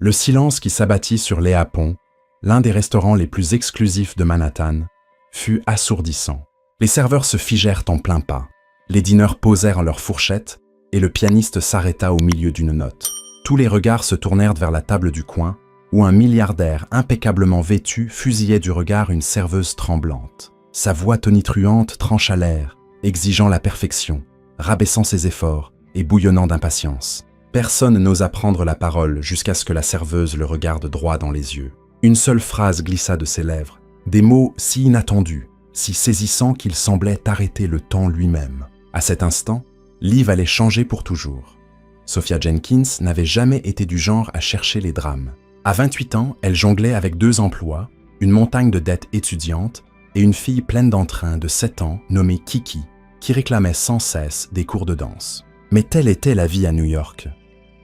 Le silence qui s'abattit sur Lea Pont, l'un des restaurants les plus exclusifs de Manhattan, fut assourdissant. Les serveurs se figèrent en plein pas, les dîneurs posèrent leurs fourchettes et le pianiste s'arrêta au milieu d'une note. Tous les regards se tournèrent vers la table du coin, où un milliardaire impeccablement vêtu fusillait du regard une serveuse tremblante. Sa voix tonitruante trancha l'air, exigeant la perfection, rabaissant ses efforts et bouillonnant d'impatience. Personne n'osa prendre la parole jusqu'à ce que la serveuse le regarde droit dans les yeux. Une seule phrase glissa de ses lèvres, des mots si inattendus, si saisissants qu'ils semblaient arrêter le temps lui-même. À cet instant, Liv allait changer pour toujours. Sophia Jenkins n'avait jamais été du genre à chercher les drames. À 28 ans, elle jonglait avec 2 emplois, une montagne de dettes étudiantes et une fille pleine d'entrain de 7 ans nommée Kiki, qui réclamait sans cesse des cours de danse. Mais telle était la vie à New York.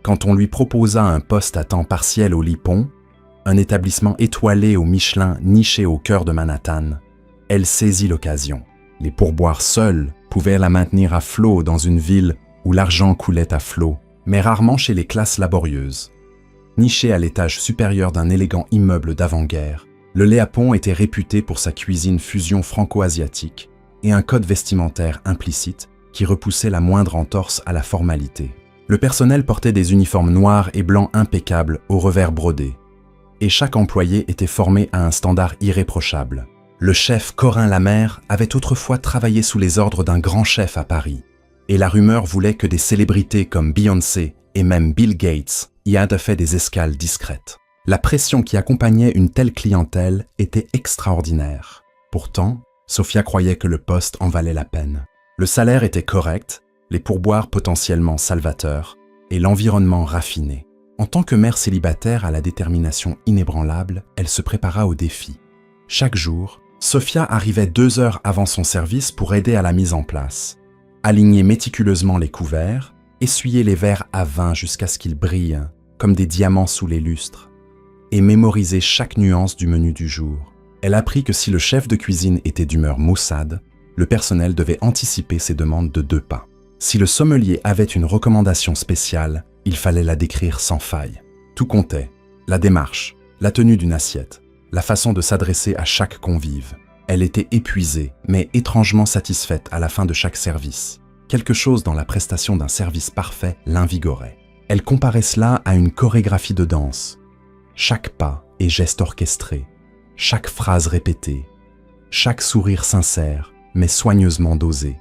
Quand on lui proposa un poste à temps partiel au Lipon, un établissement étoilé au Michelin niché au cœur de Manhattan, elle saisit l'occasion. Les pourboires seuls pouvaient la maintenir à flot dans une ville où l'argent coulait à flot, mais rarement chez les classes laborieuses. Niché à l'étage supérieur d'un élégant immeuble d'avant-guerre, le Lea Pont était réputé pour sa cuisine fusion franco-asiatique et un code vestimentaire implicite qui repoussait la moindre entorse à la formalité. Le personnel portait des uniformes noirs et blancs impeccables aux revers brodés, et chaque employé était formé à un standard irréprochable. Le chef Corin Lamère avait autrefois travaillé sous les ordres d'un grand chef à Paris, et la rumeur voulait que des célébrités comme Beyoncé et même Bill Gates y aient fait des escales discrètes. La pression qui accompagnait une telle clientèle était extraordinaire. Pourtant, Sophia croyait que le poste en valait la peine. Le salaire était correct, les pourboires potentiellement salvateurs et l'environnement raffiné. En tant que mère célibataire à la détermination inébranlable, elle se prépara au défi. Chaque jour, Sophia arrivait 2 heures avant son service pour aider à la mise en place, aligner méticuleusement les couverts, essuyer les verres à vin jusqu'à ce qu'ils brillent comme des diamants sous les lustres, et mémoriser chaque nuance du menu du jour. Elle apprit que si le chef de cuisine était d'humeur maussade, le personnel devait anticiper ses demandes de 2 pas. Si le sommelier avait une recommandation spéciale, il fallait la décrire sans faille. Tout comptait, la démarche, la tenue d'une assiette, la façon de s'adresser à chaque convive. Elle était épuisée, mais étrangement satisfaite à la fin de chaque service. Quelque chose dans la prestation d'un service parfait l'invigorait. Elle comparait cela à une chorégraphie de danse. Chaque pas et geste orchestré, chaque phrase répétée, chaque sourire sincère, mais soigneusement dosé.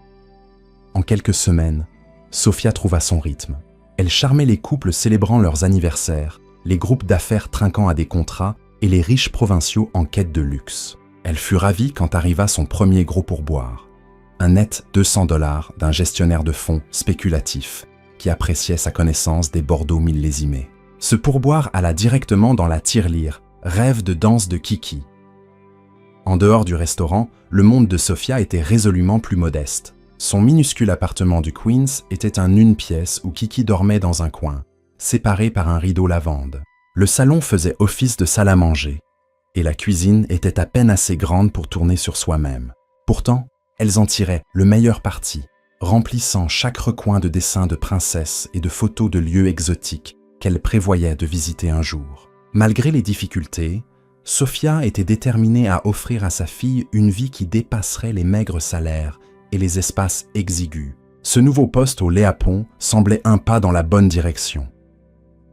En quelques semaines, Sophia trouva son rythme. Elle charmait les couples célébrant leurs anniversaires, les groupes d'affaires trinquant à des contrats et les riches provinciaux en quête de luxe. Elle fut ravie quand arriva son premier gros pourboire. Un net $200 d'un gestionnaire de fonds spéculatif qui appréciait sa connaissance des Bordeaux millésimés. Ce pourboire alla directement dans la tirelire, rêve de danse de Kiki. En dehors du restaurant, le monde de Sophia était résolument plus modeste. Son minuscule appartement du Queens était un une pièce où Kiki dormait dans un coin, séparé par un rideau lavande. Le salon faisait office de salle à manger, et la cuisine était à peine assez grande pour tourner sur soi-même. Pourtant, elles en tiraient le meilleur parti, remplissant chaque recoin de dessins de princesses et de photos de lieux exotiques qu'elles prévoyaient de visiter un jour. Malgré les difficultés, Sophia était déterminée à offrir à sa fille une vie qui dépasserait les maigres salaires et les espaces exigus. Ce nouveau poste au Lea Pont semblait un pas dans la bonne direction.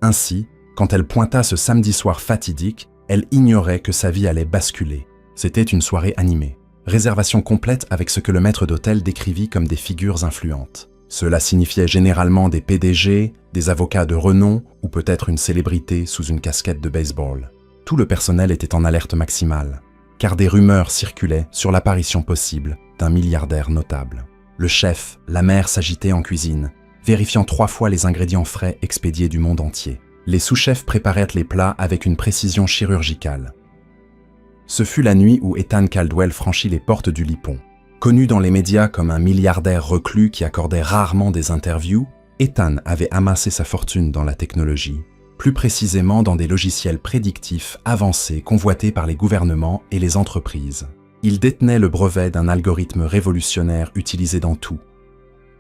Ainsi, quand elle pointa ce samedi soir fatidique, elle ignorait que sa vie allait basculer. C'était une soirée animée. Réservation complète avec ce que le maître d'hôtel décrivit comme des figures influentes. Cela signifiait généralement des PDG, des avocats de renom ou peut-être une célébrité sous une casquette de baseball. Tout le personnel était en alerte maximale, car des rumeurs circulaient sur l'apparition possible d'un milliardaire notable. Le chef, la mère s'agitait en cuisine, vérifiant 3 fois les ingrédients frais expédiés du monde entier. Les sous-chefs préparaient les plats avec une précision chirurgicale. Ce fut la nuit où Ethan Caldwell franchit les portes du Lipon. Connu dans les médias comme un milliardaire reclus qui accordait rarement des interviews, Ethan avait amassé sa fortune dans la technologie, plus précisément dans des logiciels prédictifs avancés convoités par les gouvernements et les entreprises. Il détenait le brevet d'un algorithme révolutionnaire utilisé dans tout,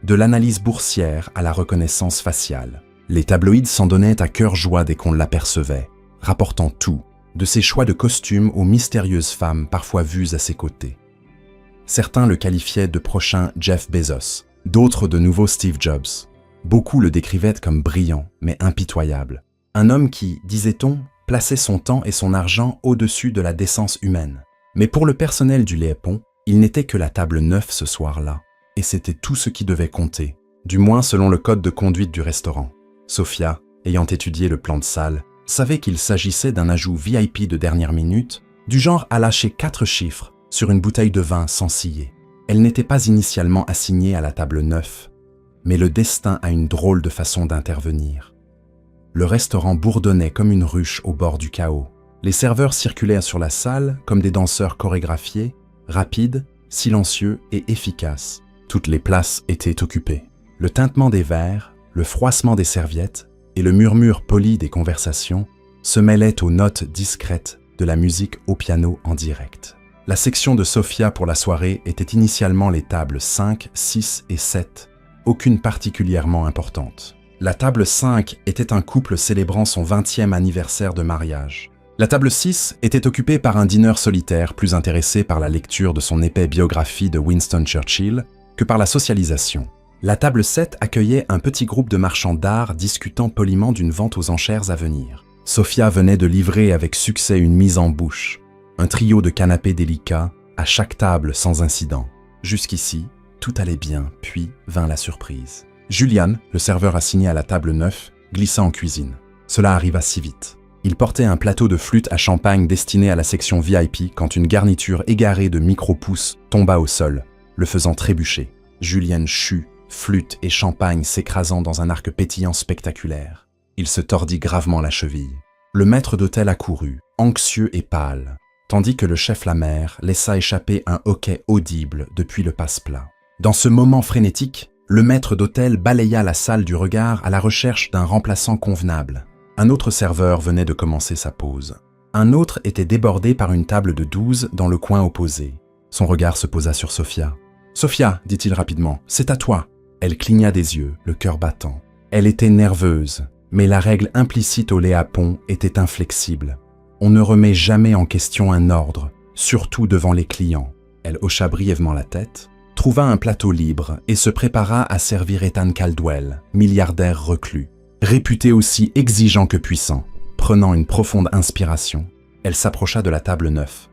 de l'analyse boursière à la reconnaissance faciale. Les tabloïds s'en donnaient à cœur joie dès qu'on l'apercevait. rapportant tout, de ses choix de costumes aux mystérieuses femmes parfois vues à ses côtés. Certains le qualifiaient de prochain Jeff Bezos, d'autres de nouveau Steve Jobs. Beaucoup le décrivaient comme brillant, mais impitoyable. Un homme qui, disait-on, plaçait son temps et son argent au-dessus de la décence humaine. Mais pour le personnel du Léapon, il n'était que la table 9 ce soir-là, et c'était tout ce qui devait compter, du moins selon le code de conduite du restaurant. Sophia, ayant étudié le plan de salle, savait qu'il s'agissait d'un ajout VIP de dernière minute, du genre à lâcher 4 chiffres sur une bouteille de vin sans scier. Elle n'était pas initialement assignée à la table 9, mais le destin a une drôle de façon d'intervenir. Le restaurant bourdonnait comme une ruche au bord du chaos. Les serveurs circulaient sur la salle comme des danseurs chorégraphiés, rapides, silencieux et efficaces. Toutes les places étaient occupées. Le tintement des verres, le froissement des serviettes et le murmure poli des conversations se mêlaient aux notes discrètes de la musique au piano en direct. La section de Sophia pour la soirée était initialement les tables 5, 6 et 7, aucune particulièrement importante. La table 5 était un couple célébrant son 20e anniversaire de mariage. La table 6 était occupée par un dîneur solitaire plus intéressé par la lecture de son épais biographie de Winston Churchill que par la socialisation. La table 7 accueillait un petit groupe de marchands d'art discutant poliment d'une vente aux enchères à venir. Sophia venait de livrer avec succès une mise en bouche, un trio de canapés délicats, à chaque table sans incident. Jusqu'ici, tout allait bien, puis vint la surprise. Julian, le serveur assigné à la table 9, glissa en cuisine. Cela arriva si vite. Il portait un plateau de flûte à champagne destiné à la section VIP quand une garniture égarée de micro-pousses tomba au sol, le faisant trébucher. Julian chut, flûte et champagne s'écrasant dans un arc pétillant spectaculaire. Il se tordit gravement la cheville. Le maître d'hôtel accourut, anxieux et pâle, tandis que le chef Lamère laissa échapper un hoquet audible depuis le passe-plat. Dans ce moment frénétique, le maître d'hôtel balaya la salle du regard à la recherche d'un remplaçant convenable. Un autre serveur venait de commencer sa pause. Un autre était débordé par une table de 12 dans le coin opposé. Son regard se posa sur Sophia. « Sophia, dit-il rapidement, c'est à toi. » Elle cligna des yeux, le cœur battant. Elle était nerveuse, mais la règle implicite au Léapon était inflexible. On ne remet jamais en question un ordre, surtout devant les clients. Elle hocha brièvement la tête, trouva un plateau libre et se prépara à servir Ethan Caldwell, milliardaire reclus, réputé aussi exigeant que puissant. Prenant une profonde inspiration, elle s'approcha de la table 9.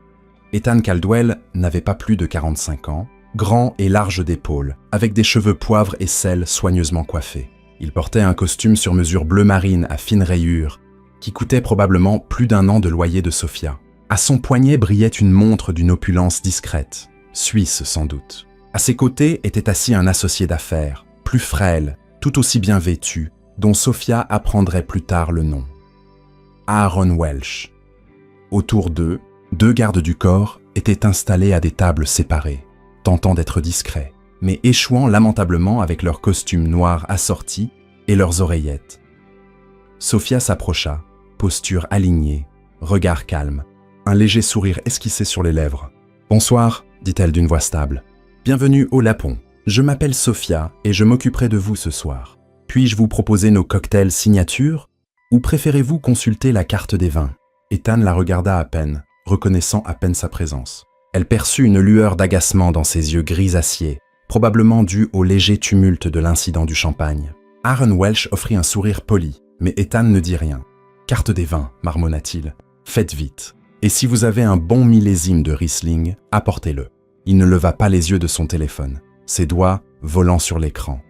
Ethan Caldwell n'avait pas plus de 45 ans, grand et large d'épaules, avec des cheveux poivre et sel soigneusement coiffés. Il portait un costume sur mesure bleu marine à fines rayures, qui coûtait probablement plus d'1 an de loyer de Sophia. À son poignet brillait une montre d'une opulence discrète, suisse sans doute. À ses côtés était assis un associé d'affaires, plus frêle, tout aussi bien vêtu, dont Sophia apprendrait plus tard le nom. Aaron Welch. Autour d'eux, 2 gardes du corps étaient installés à des tables séparées, tentant d'être discrets, mais échouant lamentablement avec leurs costumes noirs assortis et leurs oreillettes. Sophia s'approcha, posture alignée, regard calme, un léger sourire esquissé sur les lèvres. « Bonsoir, dit-elle d'une voix stable. Bienvenue au Lapon. Je m'appelle Sophia et je m'occuperai de vous ce soir. Puis-je vous proposer nos cocktails signature ou préférez-vous consulter la carte des vins ?» Ethan la regarda à peine, reconnaissant à peine sa présence. Elle perçut une lueur d'agacement dans ses yeux gris acier, probablement due au léger tumulte de l'incident du champagne. Aaron Welch offrit un sourire poli, mais Ethan ne dit rien. « Carte des vins, marmonna-t-il. Faites vite. Et si vous avez un bon millésime de Riesling, apportez-le. » Il ne leva pas les yeux de son téléphone, ses doigts volant sur l'écran.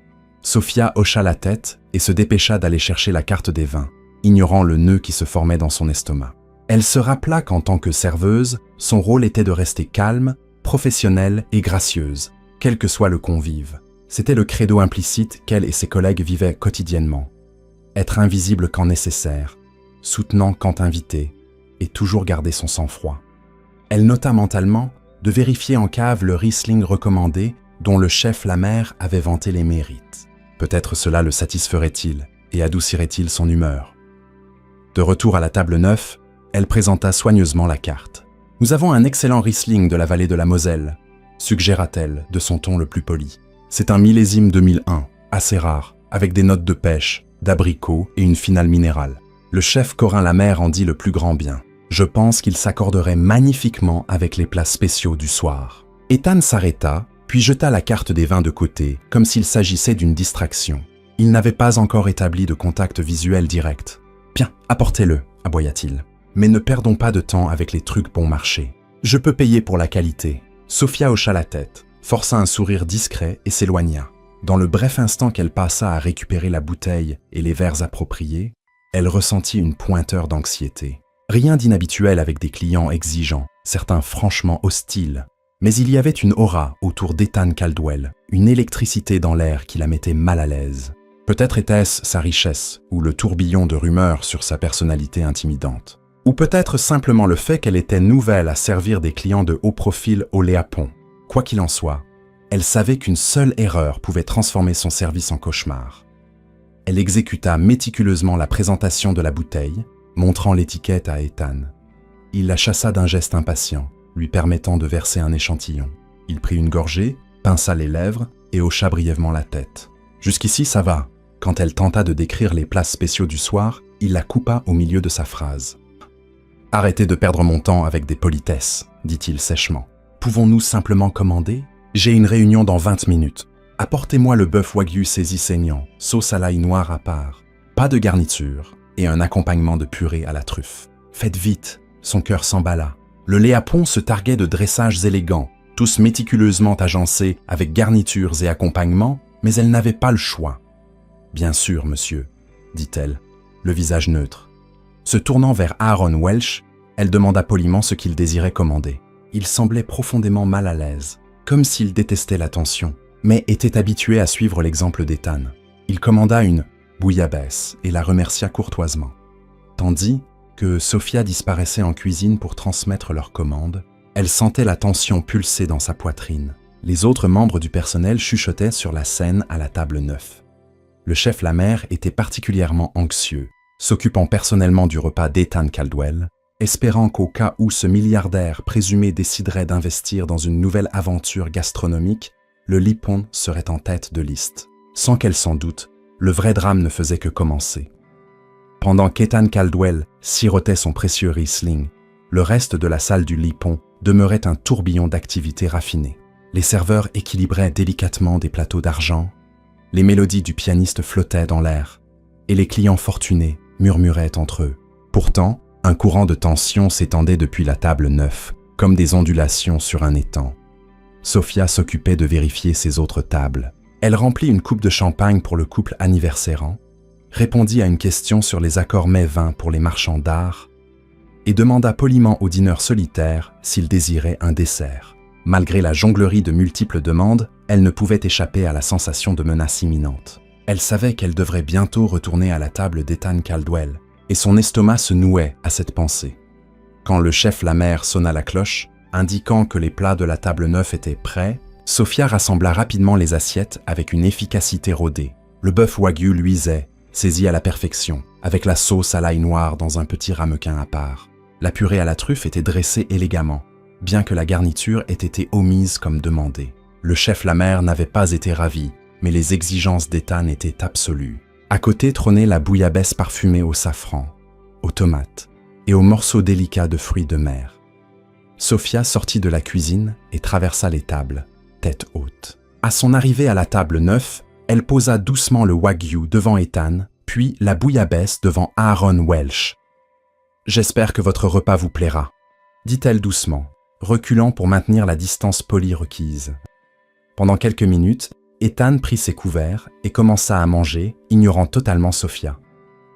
Sophia hocha la tête et se dépêcha d'aller chercher la carte des vins, ignorant le nœud qui se formait dans son estomac. Elle se rappela qu'en tant que serveuse, son rôle était de rester calme, professionnelle et gracieuse, quel que soit le convive. C'était le credo implicite qu'elle et ses collègues vivaient quotidiennement. Être invisible quand nécessaire, soutenant quand invité, et toujours garder son sang-froid. Elle nota mentalement de vérifier en cave le Riesling recommandé dont le chef Lamère avait vanté les mérites. Peut-être cela le satisferait-il et adoucirait-il son humeur. De retour à la table 9, elle présenta soigneusement la carte. « Nous avons un excellent Riesling de la vallée de la Moselle », suggéra-t-elle de son ton le plus poli. « C'est un millésime 2001, assez rare, avec des notes de pêche, d'abricot et une finale minérale. Le chef Corin Lamère en dit le plus grand bien. Je pense qu'il s'accorderait magnifiquement avec les plats spéciaux du soir. Ethan s'arrêta, puis jeta la carte des vins de côté, comme s'il s'agissait d'une distraction. Il n'avait pas encore établi de contact visuel direct. « Bien, apportez-le » aboya-t-il. « Mais ne perdons pas de temps avec les trucs bon marché. Je peux payer pour la qualité. » Sophia hocha la tête, força un sourire discret et s'éloigna. Dans le bref instant qu'elle passa à récupérer la bouteille et les verres appropriés, elle ressentit une pointeur d'anxiété. Rien d'inhabituel avec des clients exigeants, certains franchement hostiles. Mais il y avait une aura autour d'Ethan Caldwell, une électricité dans l'air qui la mettait mal à l'aise. Peut-être était-ce sa richesse ou le tourbillon de rumeurs sur sa personnalité intimidante. Ou peut-être simplement le fait qu'elle était nouvelle à servir des clients de haut profil au Léapon. Quoi qu'il en soit, elle savait qu'une seule erreur pouvait transformer son service en cauchemar. Elle exécuta méticuleusement la présentation de la bouteille, montrant l'étiquette à Ethan. Il la chassa d'un geste impatient, lui permettant de verser un échantillon. Il prit une gorgée, pinça les lèvres et hocha brièvement la tête. Jusqu'ici, ça va. Quand elle tenta de décrire les plats spéciaux du soir, il la coupa au milieu de sa phrase. « Arrêtez de perdre mon temps avec des politesses, » dit-il sèchement. « Pouvons-nous simplement commander ? J'ai une réunion dans 20 minutes. Apportez-moi le bœuf wagyu saisi saignant, sauce à l'ail noir à part, pas de garniture et un accompagnement de purée à la truffe. Faites vite !» Son cœur s'emballa. Le Léapon se targuait de dressages élégants, tous méticuleusement agencés avec garnitures et accompagnements, mais elle n'avait pas le choix. « Bien sûr, monsieur, » dit-elle, le visage neutre. Se tournant vers Aaron Welch, elle demanda poliment ce qu'il désirait commander. Il semblait profondément mal à l'aise, comme s'il détestait l'attention, mais était habitué à suivre l'exemple d'Ethan. Il commanda une bouillabaisse et la remercia courtoisement. Tandis que Sophia disparaissait en cuisine pour transmettre leur commande, elle sentait la tension pulser dans sa poitrine. Les autres membres du personnel chuchotaient sur la scène à la table 9. Le chef Lamère était particulièrement anxieux, s'occupant personnellement du repas d'Ethan Caldwell, espérant qu'au cas où ce milliardaire présumé déciderait d'investir dans une nouvelle aventure gastronomique, le Léapon serait en tête de liste. Sans qu'elle s'en doute, le vrai drame ne faisait que commencer. Pendant qu'Ethan Caldwell sirotait son précieux Riesling, le reste de la salle du Léapon demeurait un tourbillon d'activités raffinées. Les serveurs équilibraient délicatement des plateaux d'argent, les mélodies du pianiste flottaient dans l'air, et les clients fortunés murmuraient entre eux. Pourtant, un courant de tension s'étendait depuis la table 9, comme des ondulations sur un étang. Sophia s'occupait de vérifier ses autres tables. Elle remplit une coupe de champagne pour le couple anniversairant, répondit à une question sur les accords mets-vins pour les marchands d'art et demanda poliment au dîneur solitaire s'il désirait un dessert. Malgré la jonglerie de multiples demandes, elle ne pouvait échapper à la sensation de menace imminente. Elle savait qu'elle devrait bientôt retourner à la table d'Ethan Caldwell, et son estomac se nouait à cette pensée. Quand le chef Lamère sonna la cloche, indiquant que les plats de la table 9 étaient prêts, Sophia rassembla rapidement les assiettes avec une efficacité rodée. Le bœuf wagyu luisait, saisi à la perfection, avec la sauce à l'ail noir dans un petit ramequin à part. La purée à la truffe était dressée élégamment, bien que la garniture ait été omise comme demandé. Le chef Lamère n'avait pas été ravi, mais les exigences d'Ethan étaient absolues. À côté trônait la bouillabaisse parfumée au safran, aux tomates et aux morceaux délicats de fruits de mer. Sophia sortit de la cuisine et traversa les tables, tête haute. À son arrivée à la table 9, elle posa doucement le wagyu devant Ethan, puis la bouillabaisse devant Aaron Welch. « J'espère que votre repas vous plaira », dit-elle doucement, reculant pour maintenir la distance polie requise. Pendant quelques minutes, Ethan prit ses couverts et commença à manger, ignorant totalement Sophia.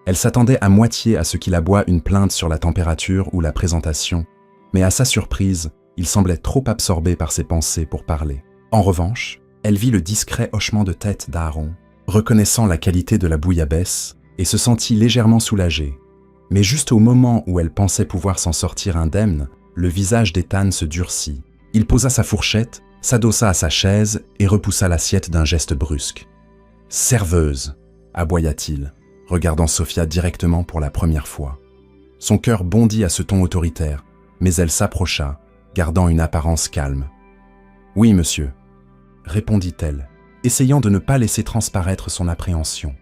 Elle s'attendait à moitié à ce qu'il aboie une plainte sur la température ou la présentation, mais à sa surprise, il semblait trop absorbé par ses pensées pour parler. En revanche, elle vit le discret hochement de tête d'Aaron, reconnaissant la qualité de la bouillabaisse, et se sentit légèrement soulagée. Mais juste au moment où elle pensait pouvoir s'en sortir indemne, le visage d'Ethan se durcit. Il posa sa fourchette, s'adossa à sa chaise et repoussa l'assiette d'un geste brusque. « Serveuse !» aboya-t-il, regardant Sophia directement pour la première fois. Son cœur bondit à ce ton autoritaire, mais elle s'approcha, gardant une apparence calme. « Oui, monsieur », répondit-elle, essayant de ne pas laisser transparaître son appréhension.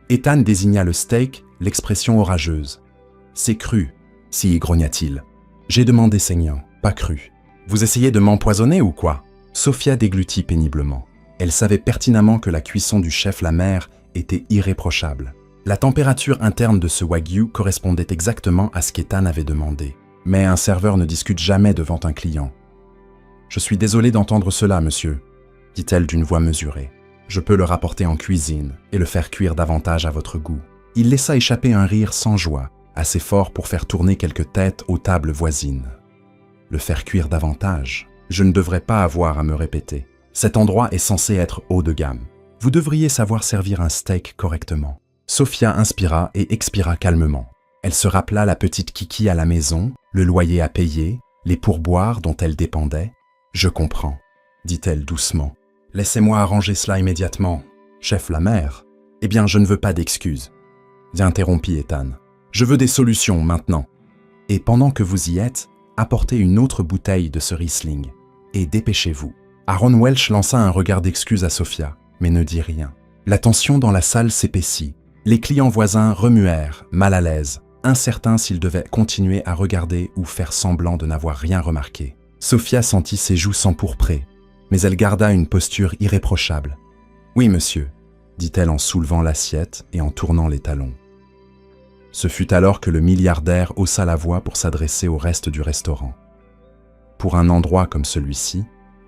Ethan désigna le steak, l'expression orageuse. « C'est cru, si grogna-t-il. J'ai demandé saignant, pas cru. Vous essayez de m'empoisonner ou quoi ?» Sophia déglutit péniblement. Elle savait pertinemment que la cuisson du chef la mère était irréprochable. La température interne de ce wagyu correspondait exactement à ce qu'Ethan avait demandé. Mais un serveur ne discute jamais devant un client. « Je suis désolé d'entendre cela, monsieur, » dit-elle d'une voix mesurée. « Je peux le rapporter en cuisine et le faire cuire davantage à votre goût. » Il laissa échapper un rire sans joie, assez fort pour faire tourner quelques têtes aux tables voisines. « Le faire cuire davantage, je ne devrais pas avoir à me répéter. Cet endroit est censé être haut de gamme. Vous devriez savoir servir un steak correctement. » Sophia inspira et expira calmement. Elle se rappela la petite Kiki à la maison, le loyer à payer, les pourboires dont elle dépendait. « Je comprends, » dit-elle doucement. « Laissez-moi arranger cela immédiatement. Chef la mère. Eh bien, je ne veux pas d'excuses. » Interrompit Ethan. « Je veux des solutions maintenant. Et pendant que vous y êtes, apportez une autre bouteille de ce Riesling. Et dépêchez-vous. » Aaron Welch lança un regard d'excuse à Sophia, mais ne dit rien. La tension dans la salle s'épaissit. Les clients voisins remuèrent, mal à l'aise, incertains s'ils devaient continuer à regarder ou faire semblant de n'avoir rien remarqué. Sophia sentit ses joues s'empourprer, mais elle garda une posture irréprochable. « Oui, monsieur », dit-elle en soulevant l'assiette et en tournant les talons. Ce fut alors que le milliardaire haussa la voix pour s'adresser au reste du restaurant. Pour un endroit comme celui-ci,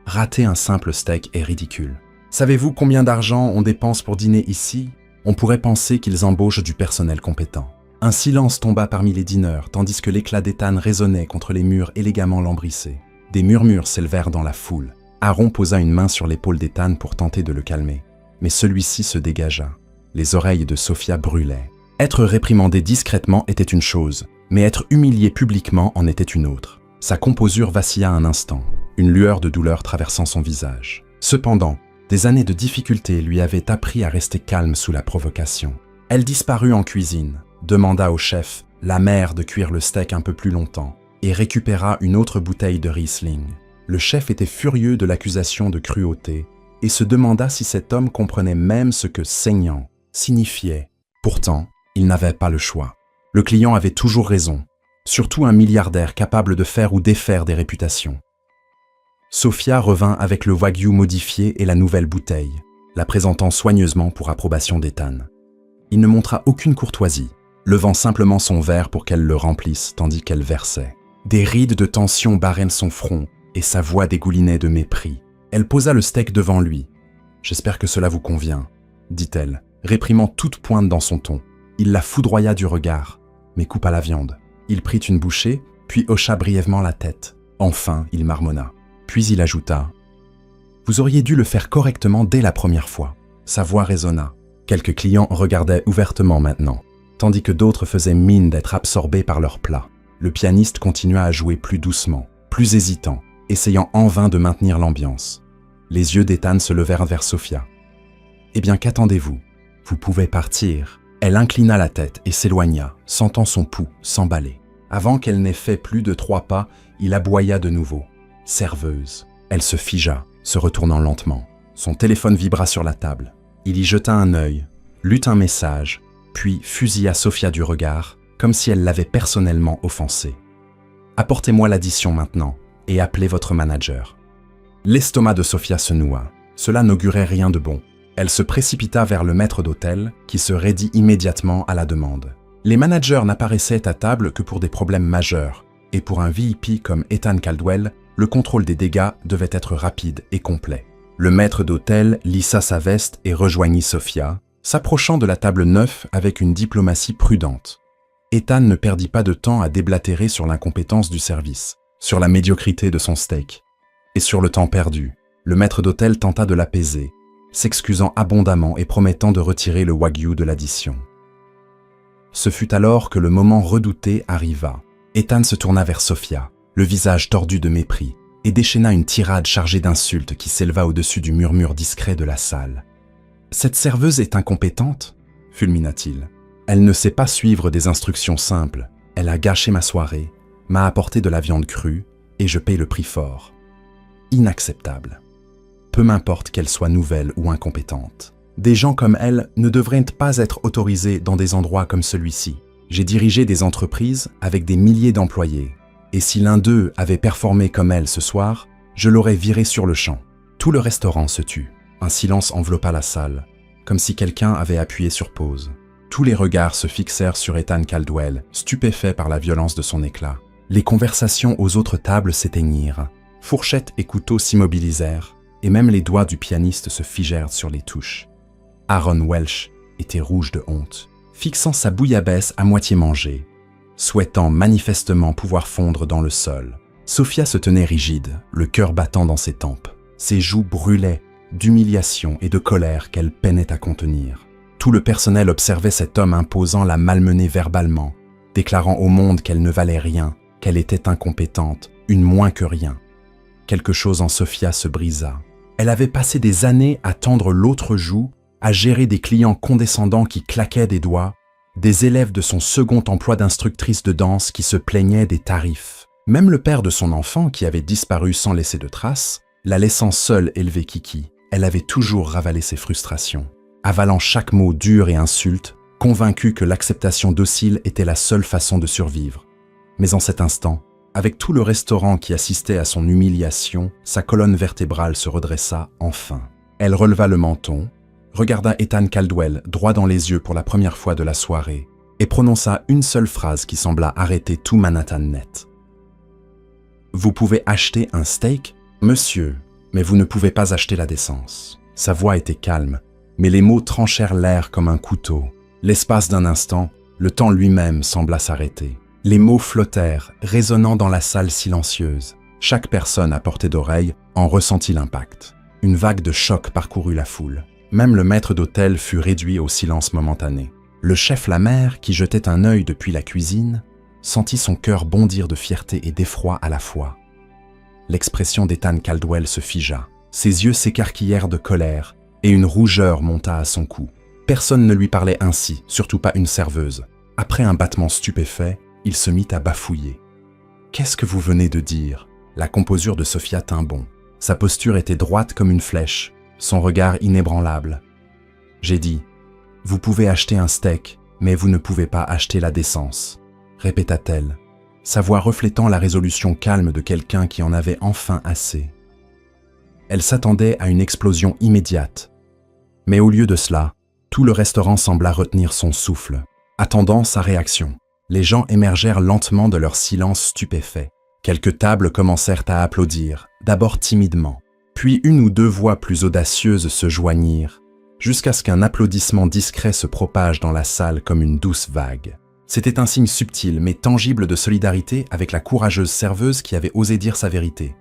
rater un simple steak est ridicule. Savez-vous combien d'argent on dépense pour dîner ici ? On pourrait penser qu'ils embauchent du personnel compétent. Un silence tomba parmi les dîneurs, tandis que l'éclat d'Ethan résonnait contre les murs élégamment lambrissés. Des murmures s'élevèrent dans la foule. Aaron posa une main sur l'épaule d'Ethan pour tenter de le calmer. Mais celui-ci se dégagea. Les oreilles de Sophia brûlaient. Être réprimandé discrètement était une chose, mais être humilié publiquement en était une autre. Sa composure vacilla un instant, une lueur de douleur traversant son visage. Cependant, des années de difficultés lui avaient appris à rester calme sous la provocation. Elle disparut en cuisine, demanda au chef, la mère, de cuire le steak un peu plus longtemps, et récupéra une autre bouteille de Riesling. Le chef était furieux de l'accusation de cruauté et se demanda si cet homme comprenait même ce que « saignant » signifiait. Pourtant, il n'avait pas le choix. Le client avait toujours raison, surtout un milliardaire capable de faire ou défaire des réputations. Sophia revint avec le wagyu modifié et la nouvelle bouteille, la présentant soigneusement pour approbation d'Ethan. Il ne montra aucune courtoisie, levant simplement son verre pour qu'elle le remplisse tandis qu'elle versait. Des rides de tension barraient son front et sa voix dégoulinait de mépris. Elle posa le steak devant lui. « J'espère que cela vous convient », dit-elle, réprimant toute pointe dans son ton. Il la foudroya du regard, mais coupa la viande. Il prit une bouchée, puis hocha brièvement la tête. Enfin, il marmonna. Puis il ajouta « Vous auriez dû le faire correctement dès la première fois. » Sa voix résonna. Quelques clients regardaient ouvertement maintenant, tandis que d'autres faisaient mine d'être absorbés par leur plat. Le pianiste continua à jouer plus doucement, plus hésitant, essayant en vain de maintenir l'ambiance. Les yeux d'Ethan se levèrent vers Sophia. « Eh bien, qu'attendez-vous ? Vous pouvez partir. » Elle inclina la tête et s'éloigna, sentant son pouls s'emballer. Avant qu'elle n'ait fait plus de 3 pas, il aboya de nouveau. « Serveuse !» Elle se figea, se retournant lentement. Son téléphone vibra sur la table. Il y jeta un œil, lut un message, puis fusilla Sophia du regard, comme si elle l'avait personnellement offensée. « Apportez-moi l'addition maintenant, et appelez votre manager. » L'estomac de Sophia se noua. Cela n'augurait rien de bon. Elle se précipita vers le maître d'hôtel, qui se raidit immédiatement à la demande. Les managers n'apparaissaient à table que pour des problèmes majeurs, et pour un VIP comme Ethan Caldwell, le contrôle des dégâts devait être rapide et complet. Le maître d'hôtel lissa sa veste et rejoignit Sophia, s'approchant de la table 9 avec une diplomatie prudente. Ethan ne perdit pas de temps à déblatérer sur l'incompétence du service, sur la médiocrité de son steak. Et sur le temps perdu, le maître d'hôtel tenta de l'apaiser, s'excusant abondamment et promettant de retirer le wagyu de l'addition. Ce fut alors que le moment redouté arriva. Ethan se tourna vers Sophia, le visage tordu de mépris, et déchaîna une tirade chargée d'insultes qui s'éleva au-dessus du murmure discret de la salle. « Cette serveuse est incompétente ?» fulmina-t-il. « Elle ne sait pas suivre des instructions simples. Elle a gâché ma soirée, m'a apporté de la viande crue, et je paye le prix fort. Inacceptable. Peu m'importe qu'elle soit nouvelle ou incompétente. Des gens comme elle ne devraient pas être autorisés dans des endroits comme celui-ci. J'ai dirigé des entreprises avec des milliers d'employés. Et si l'un d'eux avait performé comme elle ce soir, je l'aurais viré sur le champ. Tout le restaurant se tut. Un silence enveloppa la salle, comme si quelqu'un avait appuyé sur pause. Tous les regards se fixèrent sur Ethan Caldwell, stupéfait par la violence de son éclat. Les conversations aux autres tables s'éteignirent. Fourchettes et couteaux s'immobilisèrent, et même les doigts du pianiste se figèrent sur les touches. Aaron Welch était rouge de honte, fixant sa bouillabaisse à moitié mangée, souhaitant manifestement pouvoir fondre dans le sol. Sophia se tenait rigide, le cœur battant dans ses tempes. Ses joues brûlaient d'humiliation et de colère qu'elle peinait à contenir. Tout le personnel observait cet homme imposant la malmener verbalement, déclarant au monde qu'elle ne valait rien, qu'elle était incompétente, une moins que rien. Quelque chose en Sophia se brisa. Elle avait passé des années à tendre l'autre joue, à gérer des clients condescendants qui claquaient des doigts, des élèves de son second emploi d'instructrice de danse qui se plaignaient des tarifs. Même le père de son enfant, qui avait disparu sans laisser de traces, la laissant seule élever Kiki, elle avait toujours ravalé ses frustrations, avalant chaque mot dur et insulte, convaincue que l'acceptation docile était la seule façon de survivre. Mais en cet instant, avec tout le restaurant qui assistait à son humiliation, sa colonne vertébrale se redressa enfin. Elle releva le menton, regarda Ethan Caldwell droit dans les yeux pour la première fois de la soirée et prononça une seule phrase qui sembla arrêter tout Manhattan net. « Vous pouvez acheter un steak, monsieur, mais vous ne pouvez pas acheter la décence. » Sa voix était calme, mais les mots tranchèrent l'air comme un couteau. L'espace d'un instant, le temps lui-même sembla s'arrêter. Les mots flottèrent, résonnant dans la salle silencieuse. Chaque personne à portée d'oreille en ressentit l'impact. Une vague de choc parcourut la foule. Même le maître d'hôtel fut réduit au silence momentané. Le chef Lamère, qui jetait un œil depuis la cuisine, sentit son cœur bondir de fierté et d'effroi à la fois. L'expression d'Ethan Caldwell se figea. Ses yeux s'écarquillèrent de colère et une rougeur monta à son cou. Personne ne lui parlait ainsi, surtout pas une serveuse. Après un battement stupéfait, il se mit à bafouiller. « Qu'est-ce que vous venez de dire ?» La composure de Sophia tint bon. Sa posture était droite comme une flèche, son regard inébranlable. J'ai dit, « Vous pouvez acheter un steak, mais vous ne pouvez pas acheter la décence, » répéta-t-elle, sa voix reflétant la résolution calme de quelqu'un qui en avait enfin assez. Elle s'attendait à une explosion immédiate. Mais au lieu de cela, tout le restaurant sembla retenir son souffle, attendant sa réaction. Les gens émergèrent lentement de leur silence stupéfait. Quelques tables commencèrent à applaudir, d'abord timidement. Puis une ou deux voix plus audacieuses se joignirent, jusqu'à ce qu'un applaudissement discret se propage dans la salle comme une douce vague. C'était un signe subtil mais tangible de solidarité avec la courageuse serveuse qui avait osé dire sa vérité.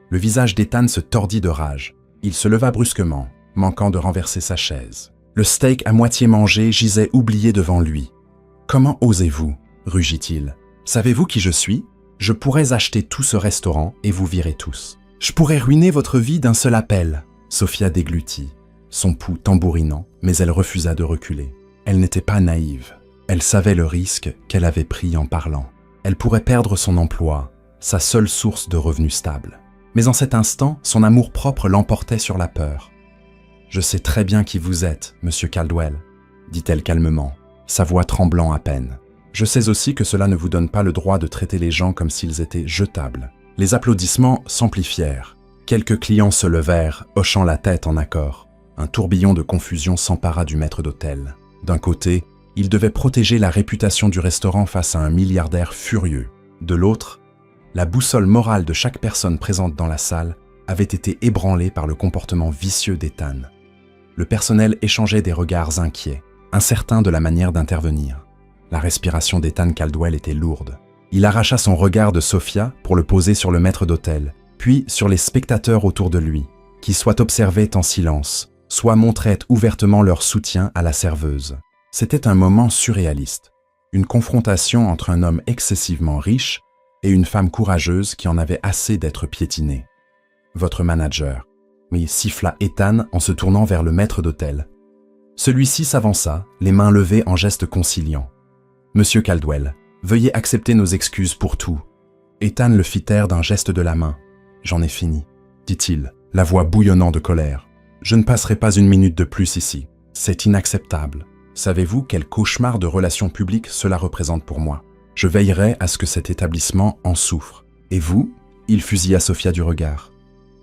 Le visage d'Ethan se tordit de rage. Il se leva brusquement, manquant de renverser sa chaise. Le steak à moitié mangé gisait oublié devant lui. « Comment osez-vous » rugit-il. « Savez-vous qui je suis ? Je pourrais acheter tout ce restaurant et vous virer tous. Je pourrais ruiner votre vie d'un seul appel. » Sophia déglutit, son pouls tambourinant, mais elle refusa de reculer. Elle n'était pas naïve. Elle savait le risque qu'elle avait pris en parlant. Elle pourrait perdre son emploi, sa seule source de revenus stable. Mais en cet instant, son amour-propre l'emportait sur la peur. « Je sais très bien qui vous êtes, monsieur Caldwell, » dit-elle calmement, sa voix tremblant à peine. « Je sais aussi que cela ne vous donne pas le droit de traiter les gens comme s'ils étaient jetables. » Les applaudissements s'amplifièrent. Quelques clients se levèrent, hochant la tête en accord. Un tourbillon de confusion s'empara du maître d'hôtel. D'un côté, il devait protéger la réputation du restaurant face à un milliardaire furieux. De l'autre, la boussole morale de chaque personne présente dans la salle avait été ébranlée par le comportement vicieux d'Ethan. Le personnel échangeait des regards inquiets, incertains de la manière d'intervenir. La respiration d'Ethan Caldwell était lourde. Il arracha son regard de Sophia pour le poser sur le maître d'hôtel, puis sur les spectateurs autour de lui, qui soit observaient en silence, soit montraient ouvertement leur soutien à la serveuse. C'était un moment surréaliste, une confrontation entre un homme excessivement riche et une femme courageuse qui en avait assez d'être piétinée. « Votre manager », siffla Ethan en se tournant vers le maître d'hôtel. Celui-ci s'avança, les mains levées en geste conciliant. « Monsieur Caldwell, veuillez accepter nos excuses pour tout. » Ethan le fit taire d'un geste de la main. « J'en ai fini, » dit-il, la voix bouillonnant de colère. « Je ne passerai pas une minute de plus ici. C'est inacceptable. Savez-vous quel cauchemar de relations publiques cela représente pour moi? Je veillerai à ce que cet établissement en souffre. Et vous? Il fusilla Sophia du regard.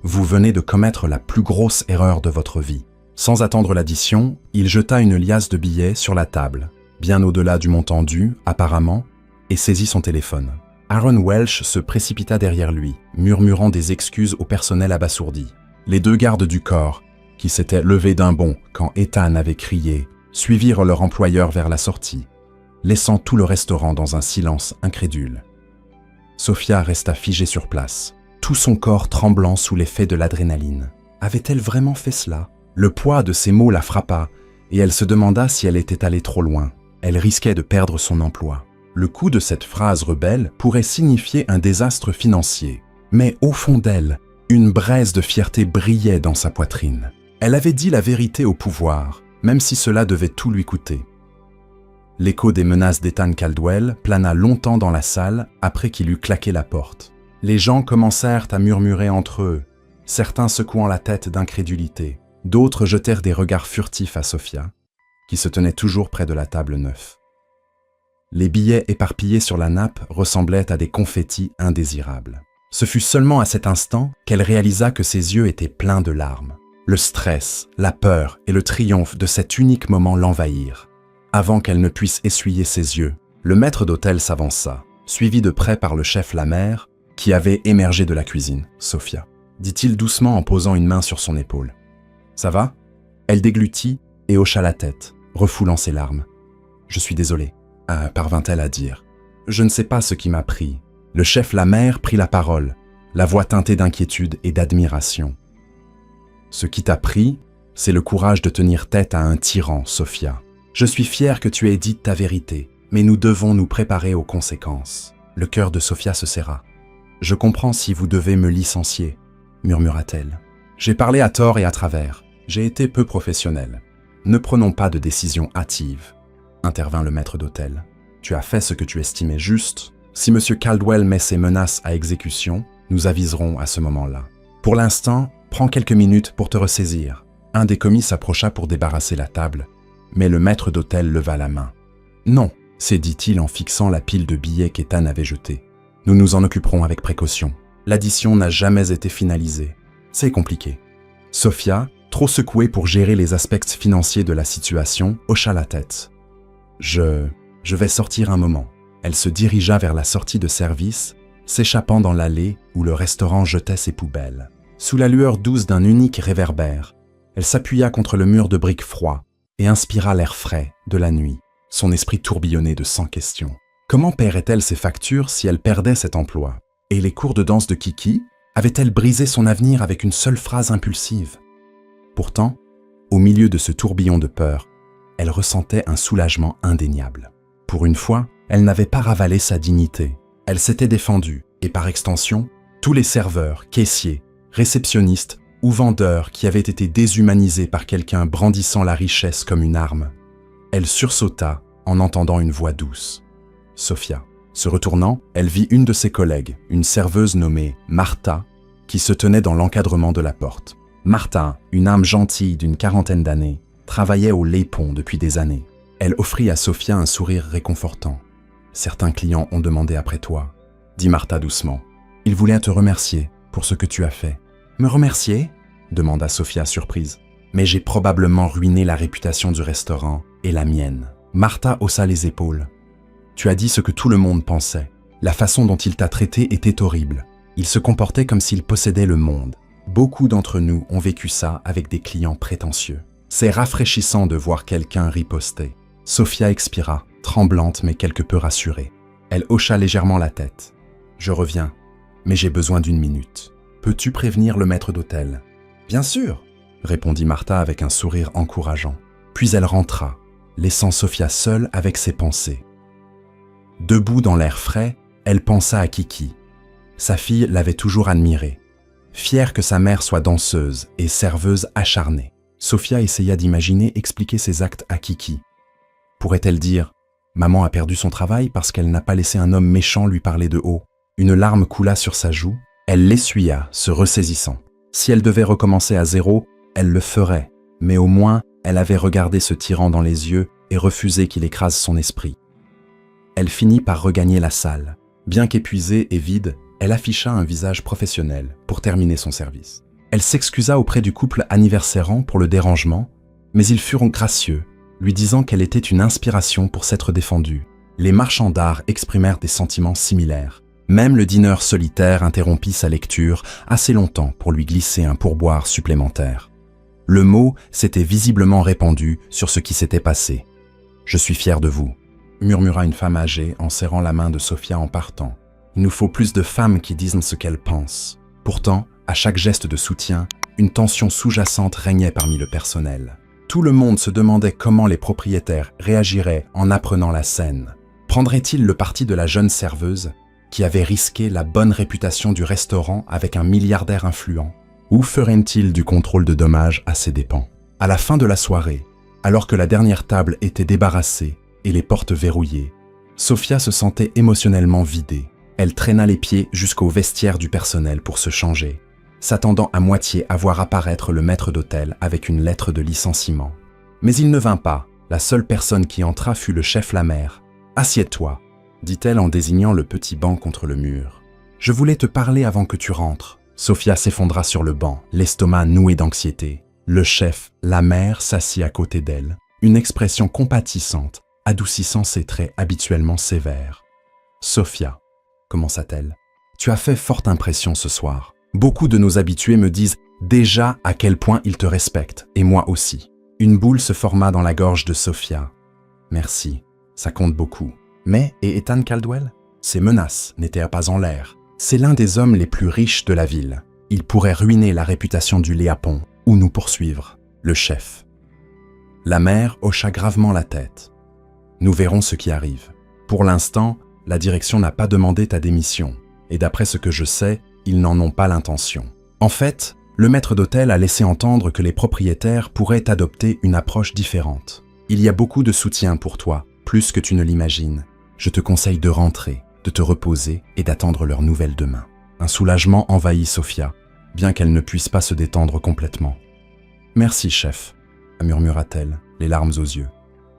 Vous venez de commettre la plus grosse erreur de votre vie. Sans attendre l'addition, il jeta une liasse de billets sur la table, bien au-delà du montant dû, apparemment, et saisit son téléphone. Aaron Welch se précipita derrière lui, murmurant des excuses au personnel abasourdi. Les deux gardes du corps, qui s'étaient levés d'un bond quand Ethan avait crié, suivirent leur employeur vers la sortie, laissant tout le restaurant dans un silence incrédule. Sophia resta figée sur place, tout son corps tremblant sous l'effet de l'adrénaline. Avait-elle vraiment fait cela? Le poids de ces mots la frappa, et elle se demanda si elle était allée trop loin. Elle risquait de perdre son emploi. Le coup de cette phrase rebelle pourrait signifier un désastre financier. Mais au fond d'elle, une braise de fierté brillait dans sa poitrine. Elle avait dit la vérité au pouvoir, même si cela devait tout lui coûter. L'écho des menaces d'Ethan Caldwell plana longtemps dans la salle après qu'il eut claqué la porte. Les gens commencèrent à murmurer entre eux, certains secouant la tête d'incrédulité. D'autres jetèrent des regards furtifs à Sophia, qui se tenait toujours près de la table 9. Les billets éparpillés sur la nappe ressemblaient à des confettis indésirables. Ce fut seulement à cet instant qu'elle réalisa que ses yeux étaient pleins de larmes. Le stress, la peur et le triomphe de cet unique moment l'envahirent. Avant qu'elle ne puisse essuyer ses yeux, le maître d'hôtel s'avança, suivi de près par le chef Lamère, qui avait émergé de la cuisine. « Sophia », dit-il doucement en posant une main sur son épaule. « Ça va ?» Elle déglutit et hocha la tête, refoulant ses larmes. « Je suis désolée. » parvint-elle à dire. « Je ne sais pas ce qui m'a pris. » Le chef Lamère prit la parole, la voix teintée d'inquiétude et d'admiration. « Ce qui t'a pris, c'est le courage de tenir tête à un tyran, Sophia. Je suis fier que tu aies dit ta vérité, mais nous devons nous préparer aux conséquences. » Le cœur de Sophia se serra. « Je comprends si vous devez me licencier, » murmura-t-elle. « J'ai parlé à tort et à travers. J'ai été peu professionnel. Ne prenons pas de décision hâtive. » intervint le maître d'hôtel. « Tu as fait ce que tu estimais juste. Si M. Caldwell met ses menaces à exécution, nous aviserons à ce moment-là. Pour l'instant, prends quelques minutes pour te ressaisir. » Un des commis s'approcha pour débarrasser la table, mais le maître d'hôtel leva la main. « Non, » c'est dit-il en fixant la pile de billets qu'Ethan avait jetée. « Nous nous en occuperons avec précaution. L'addition n'a jamais été finalisée. C'est compliqué. » Sophia, trop secouée pour gérer les aspects financiers de la situation, hocha la tête. « Je vais sortir un moment. » Elle se dirigea vers la sortie de service, s'échappant dans l'allée où le restaurant jetait ses poubelles. Sous la lueur douce d'un unique réverbère, elle s'appuya contre le mur de briques froid et inspira l'air frais de la nuit. Son esprit tourbillonnait de 100 questions. Comment paierait-elle ses factures si elle perdait cet emploi? Et les cours de danse de Kiki? Avait-elle brisé son avenir avec une seule phrase impulsive? Pourtant, au milieu de ce tourbillon de peur, elle ressentait un soulagement indéniable. Pour une fois, elle n'avait pas ravalé sa dignité. Elle s'était défendue, et par extension, tous les serveurs, caissiers, réceptionnistes ou vendeurs qui avaient été déshumanisés par quelqu'un brandissant la richesse comme une arme. Elle sursauta en entendant une voix douce. Sophia. Se retournant, elle vit une de ses collègues, une serveuse nommée Martha, qui se tenait dans l'encadrement de la porte. Martha, une âme gentille d'une 40aine d'années, travaillait au Lait-Pont depuis des années. Elle offrit à Sophia un sourire réconfortant. « Certains clients ont demandé après toi, » dit Martha doucement. « Ils voulaient te remercier pour ce que tu as fait. »« Me remercier ?» demanda Sophia surprise. « Mais j'ai probablement ruiné la réputation du restaurant et la mienne. » Martha haussa les épaules. « Tu as dit ce que tout le monde pensait. La façon dont il t'a traité était horrible. Il se comportait comme s'il possédait le monde. Beaucoup d'entre nous ont vécu ça avec des clients prétentieux. C'est rafraîchissant de voir quelqu'un riposter. » Sophia expira, tremblante mais quelque peu rassurée. Elle hocha légèrement la tête. « Je reviens, mais j'ai besoin d'une minute. Peux-tu prévenir le maître d'hôtel ?»« Bien sûr !» répondit Martha avec un sourire encourageant. Puis elle rentra, laissant Sophia seule avec ses pensées. Debout dans l'air frais, elle pensa à Kiki. Sa fille l'avait toujours admirée. Fière que sa mère soit danseuse et serveuse acharnée, Sophia essaya d'imaginer expliquer ses actes à Kiki. Pourrait-elle dire « Maman a perdu son travail parce qu'elle n'a pas laissé un homme méchant lui parler de haut ?» Une larme coula sur sa joue, elle l'essuya, se ressaisissant. Si elle devait recommencer à zéro, elle le ferait, mais au moins Elle avait regardé ce tyran dans les yeux et refusé qu'il écrase son esprit. Elle finit par regagner la salle. Bien qu'épuisée et vide, elle afficha un visage professionnel pour terminer son service. Elle s'excusa auprès du couple anniversairant pour le dérangement, mais ils furent gracieux, lui disant qu'elle était une inspiration pour s'être défendue. Les marchands d'art exprimèrent des sentiments similaires. Même le dîneur solitaire interrompit sa lecture assez longtemps pour lui glisser un pourboire supplémentaire. Le mot s'était visiblement répandu sur ce qui s'était passé. « Je suis fier de vous », murmura une femme âgée en serrant la main de Sophia en partant. « Il nous faut plus de femmes qui disent ce qu'elles pensent. » Pourtant, à chaque geste de soutien, une tension sous-jacente régnait parmi le personnel. Tout le monde se demandait comment les propriétaires réagiraient en apprenant la scène. Prendraient-ils le parti de la jeune serveuse qui avait risqué la bonne réputation du restaurant avec un milliardaire influent? Ou feraient-ils du contrôle de dommages à ses dépens? À la fin de la soirée, alors que la dernière table était débarrassée et les portes verrouillées, Sophia se sentait émotionnellement vidée. Elle traîna les pieds jusqu'au vestiaire du personnel pour se changer, s'attendant à moitié à voir apparaître le maître d'hôtel avec une lettre de licenciement. Mais il ne vint pas. La seule personne qui entra fut le chef Lamère. « Assieds-toi », dit-elle en désignant le petit banc contre le mur. « Je voulais te parler avant que tu rentres. » Sophia s'effondra sur le banc, l'estomac noué d'anxiété. Le chef Lamère s'assit à côté d'elle, une expression compatissante, adoucissant ses traits habituellement sévères. « Sophia, » commença-t-elle, « tu as fait forte impression ce soir. Beaucoup de nos habitués me disent déjà à quel point ils te respectent, et moi aussi. » Une boule se forma dans la gorge de Sophia. « Merci, ça compte beaucoup. Mais, et Ethan Caldwell? Ses menaces n'étaient pas en l'air. C'est l'un des hommes les plus riches de la ville. Il pourrait ruiner la réputation du Léapon ou nous poursuivre, le chef. » La mère hocha gravement la tête. « Nous verrons ce qui arrive. Pour l'instant, la direction n'a pas demandé ta démission, et d'après ce que je sais, ils n'en ont pas l'intention. En fait, le maître d'hôtel a laissé entendre que les propriétaires pourraient adopter une approche différente. Il y a beaucoup de soutien pour toi, plus que tu ne l'imagines. Je te conseille de rentrer, de te reposer et d'attendre leurs nouvelles demain. » Un soulagement envahit Sophia, bien qu'elle ne puisse pas se détendre complètement. « Merci, chef », murmura-t-elle, les larmes aux yeux.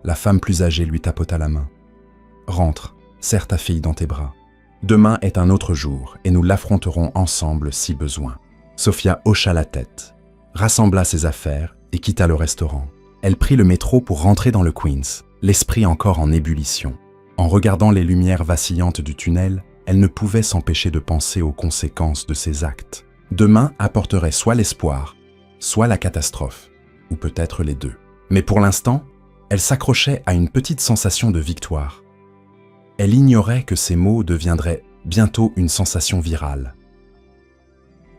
La femme plus âgée lui tapota la main. « Rentre, serre ta fille dans tes bras. Demain est un autre jour et nous l'affronterons ensemble si besoin. » Sophia hocha la tête, rassembla ses affaires et quitta le restaurant. Elle prit le métro pour rentrer dans le Queens, l'esprit encore en ébullition. En regardant les lumières vacillantes du tunnel, elle ne pouvait s'empêcher de penser aux conséquences de ses actes. Demain apporterait soit l'espoir, soit la catastrophe, ou peut-être les deux. Mais pour l'instant, elle s'accrochait à une petite sensation de victoire. Elle ignorait que ces mots deviendraient bientôt une sensation virale.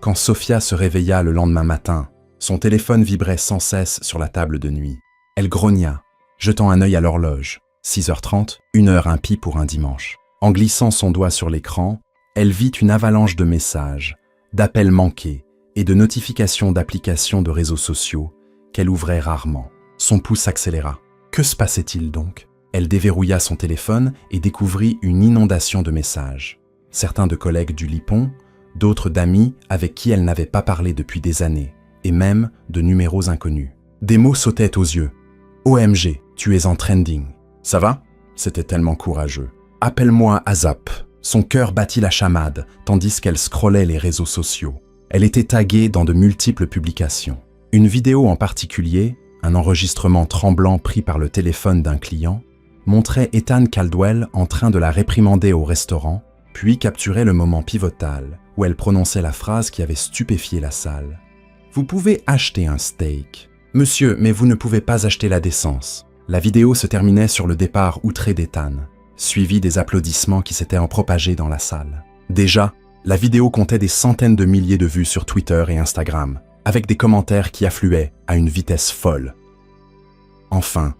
Quand Sophia se réveilla le lendemain matin, son téléphone vibrait sans cesse sur la table de nuit. Elle grogna, jetant un œil à l'horloge. 6h30, 1h impie pour un dimanche. En glissant son doigt sur l'écran, elle vit une avalanche de messages, d'appels manqués et de notifications d'applications de réseaux sociaux qu'elle ouvrait rarement. Son pouls s'accéléra. Que se passait-il donc? Elle déverrouilla son téléphone et découvrit une inondation de messages. Certains de collègues du Lipon, d'autres d'amis avec qui elle n'avait pas parlé depuis des années, et même de numéros inconnus. Des mots sautaient aux yeux. « OMG, tu es en trending. » « Ça va ?» C'était tellement courageux. « Appelle-moi ASAP. » Son cœur battit la chamade, tandis qu'elle scrollait les réseaux sociaux. Elle était taguée dans de multiples publications. Une vidéo en particulier, un enregistrement tremblant pris par le téléphone d'un client, montrait Ethan Caldwell en train de la réprimander au restaurant, puis capturait le moment pivotal où elle prononçait la phrase qui avait stupéfié la salle. « Vous pouvez acheter un steak. Monsieur, mais vous ne pouvez pas acheter la décence. » La vidéo se terminait sur le départ outré d'Ethan, suivi des applaudissements qui s'étaient propagés dans la salle. Déjà, la vidéo comptait des centaines de milliers de vues sur Twitter et Instagram, avec des commentaires qui affluaient à une vitesse folle. Enfin,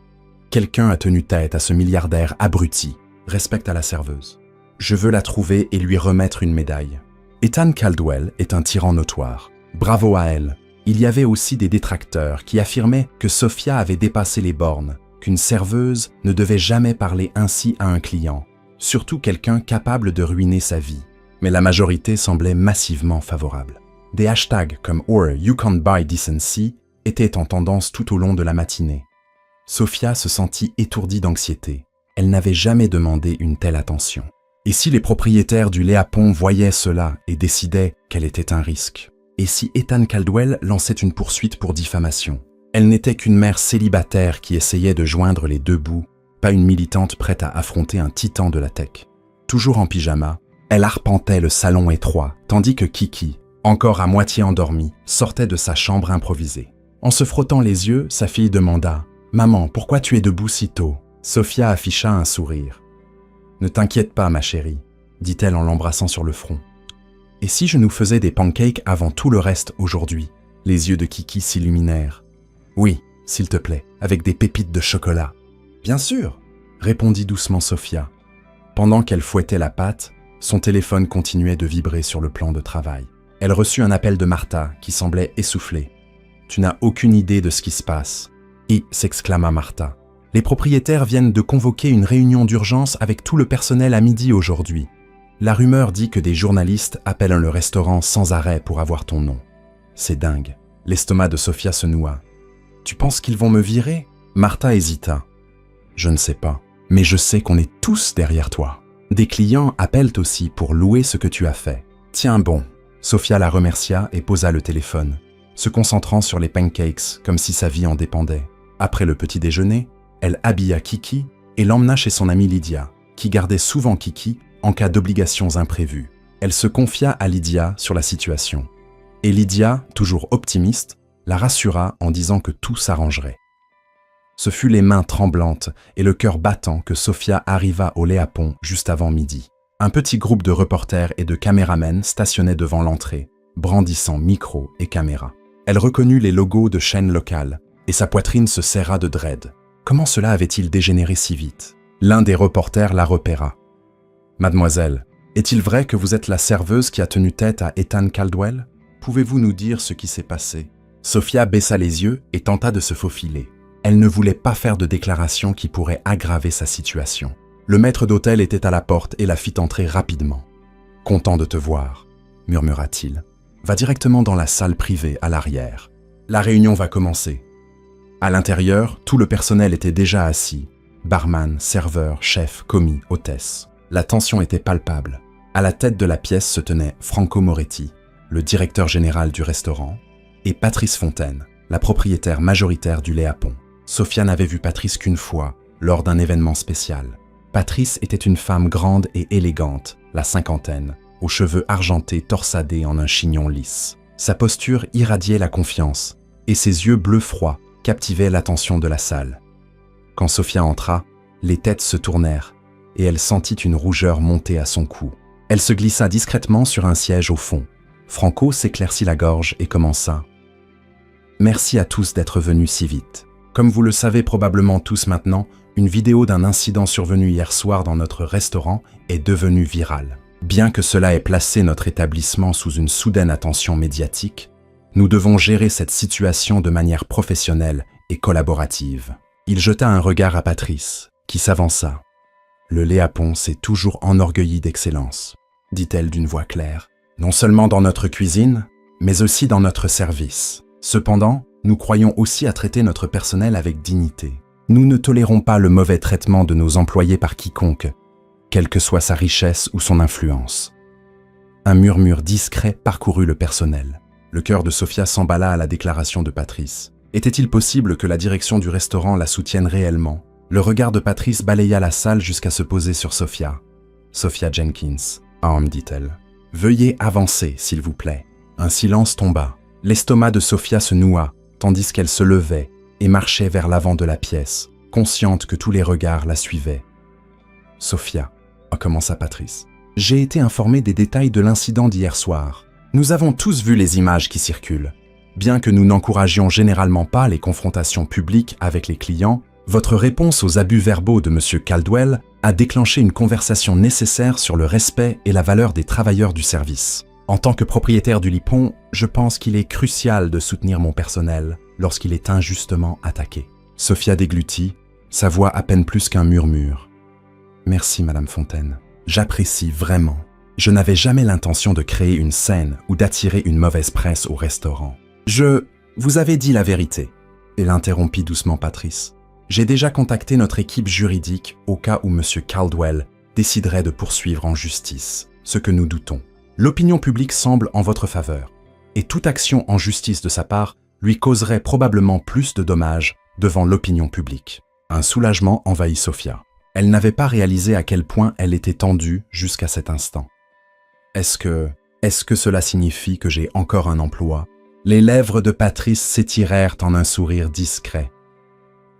quelqu'un a tenu tête à ce milliardaire abruti. Respecte à la serveuse. Je veux la trouver et lui remettre une médaille. Ethan Caldwell est un tyran notoire. Bravo à elle. Il y avait aussi des détracteurs qui affirmaient que Sophia avait dépassé les bornes, qu'une serveuse ne devait jamais parler ainsi à un client, surtout quelqu'un capable de ruiner sa vie. Mais la majorité semblait massivement favorable. Des hashtags comme « or you can't buy decency » était en tendance tout au long de la matinée. Sofia se sentit étourdie d'anxiété. Elle n'avait jamais demandé une telle attention. Et si les propriétaires du Léapon voyaient cela et décidaient qu'elle était un risque? Et si Ethan Caldwell lançait une poursuite pour diffamation? Elle n'était qu'une mère célibataire qui essayait de joindre les deux bouts, pas une militante prête à affronter un titan de la tech. Toujours en pyjama, elle arpentait le salon étroit, tandis que Kiki, encore à moitié endormie, sortait de sa chambre improvisée. En se frottant les yeux, sa fille demanda « Maman, pourquoi tu es debout si tôt ?» Sofia afficha un sourire. « Ne t'inquiète pas, ma chérie, » dit-elle en l'embrassant sur le front. « Et si je nous faisais des pancakes avant tout le reste aujourd'hui ?» Les yeux de Kiki s'illuminèrent. « Oui, s'il te plaît, avec des pépites de chocolat. »« Bien sûr !» répondit doucement Sofia. Pendant qu'elle fouettait la pâte, son téléphone continuait de vibrer sur le plan de travail. Elle reçut un appel de Martha qui semblait essoufflée. « Tu n'as aucune idée de ce qui se passe. »« Et » s'exclama Martha. « Les propriétaires viennent de convoquer une réunion d'urgence avec tout le personnel à midi aujourd'hui. La rumeur dit que des journalistes appellent le restaurant sans arrêt pour avoir ton nom. C'est dingue. » L'estomac de Sofia se noua. « Tu penses qu'ils vont me virer ?» Martha hésita. « Je ne sais pas, mais je sais qu'on est tous derrière toi. Des clients appellent aussi pour louer ce que tu as fait. Tiens bon. » Sofia la remercia et posa le téléphone, se concentrant sur les pancakes comme si sa vie en dépendait. Après le petit déjeuner, elle habilla Kiki et l'emmena chez son amie Lydia, qui gardait souvent Kiki en cas d'obligations imprévues. Elle se confia à Lydia sur la situation. Et Lydia, toujours optimiste, la rassura en disant que tout s'arrangerait. Ce fut les mains tremblantes et le cœur battant que Sofia arriva au Léapon juste avant midi. Un petit groupe de reporters et de caméramens stationnait devant l'entrée, brandissant micro et caméra. Elle reconnut les logos de chaînes locales et sa poitrine se serra de dread. Comment cela avait-il dégénéré si vite? L'un des reporters la repéra. « Mademoiselle, est-il vrai que vous êtes la serveuse qui a tenu tête à Ethan Caldwell? Pouvez-vous nous dire ce qui s'est passé ?» Sofia baissa les yeux et tenta de se faufiler. Elle ne voulait pas faire de déclaration qui pourrait aggraver sa situation. Le maître d'hôtel était à la porte et la fit entrer rapidement. « Content de te voir, » murmura-t-il. « Va directement dans la salle privée à l'arrière. La réunion va commencer. » À l'intérieur, tout le personnel était déjà assis. Barman, serveur, chef, commis, hôtesse. La tension était palpable. À la tête de la pièce se tenait Franco Moretti, le directeur général du restaurant, et Patrice Fontaine, la propriétaire majoritaire du Léapon. Sofia n'avait vu Patrice qu'une fois, lors d'un événement spécial. Patrice était une femme grande et élégante, la cinquantaine, aux cheveux argentés torsadés en un chignon lisse. Sa posture irradiait la confiance, et ses yeux bleus froids captivaient l'attention de la salle. Quand Sofia entra, les têtes se tournèrent, et elle sentit une rougeur monter à son cou. Elle se glissa discrètement sur un siège au fond. Franco s'éclaircit la gorge et commença. « Merci à tous d'être venus si vite. Comme vous le savez probablement tous maintenant, une vidéo d'un incident survenu hier soir dans notre restaurant est devenue virale. Bien que cela ait placé notre établissement sous une soudaine attention médiatique, nous devons gérer cette situation de manière professionnelle et collaborative. » Il jeta un regard à Patrice, qui s'avança. « Le Léapon s'est toujours enorgueilli d'excellence, » dit-elle d'une voix claire. « Non seulement dans notre cuisine, mais aussi dans notre service. Cependant, nous croyons aussi à traiter notre personnel avec dignité. Nous ne tolérons pas le mauvais traitement de nos employés par quiconque, quelle que soit sa richesse ou son influence. » Un murmure discret parcourut le personnel. Le cœur de Sofia s'emballa à la déclaration de Patrice. Était-il possible que la direction du restaurant la soutienne réellement? Le regard de Patrice balaya la salle jusqu'à se poser sur Sofia. « Sofia Jenkins, » dit-elle. « Veuillez avancer, s'il vous plaît. » Un silence tomba. L'estomac de Sofia se noua, tandis qu'elle se levait et marchait vers l'avant de la pièce, consciente que tous les regards la suivaient. « Sofia, » commença Patrice, « j'ai été informé des détails de l'incident d'hier soir. Nous avons tous vu les images qui circulent. Bien que nous n'encouragions généralement pas les confrontations publiques avec les clients, votre réponse aux abus verbaux de M. Caldwell a déclenché une conversation nécessaire sur le respect et la valeur des travailleurs du service. En tant que propriétaire du Léapon, je pense qu'il est crucial de soutenir mon personnel lorsqu'il est injustement attaqué. » Sofia déglutit, sa voix à peine plus qu'un murmure. « Merci, Madame Fontaine. J'apprécie vraiment. Je n'avais jamais l'intention de créer une scène ou d'attirer une mauvaise presse au restaurant. Vous avez dit la vérité. Et l'interrompit doucement Patrice. J'ai déjà contacté notre équipe juridique au cas où M. Caldwell déciderait de poursuivre en justice, ce que nous doutons. L'opinion publique semble en votre faveur, et toute action en justice de sa part lui causerait probablement plus de dommages devant l'opinion publique. Un soulagement envahit Sophia. Elle n'avait pas réalisé à quel point elle était tendue jusqu'à cet instant. Est-ce que cela signifie que j'ai encore un emploi? Les lèvres de Patrice s'étirèrent en un sourire discret.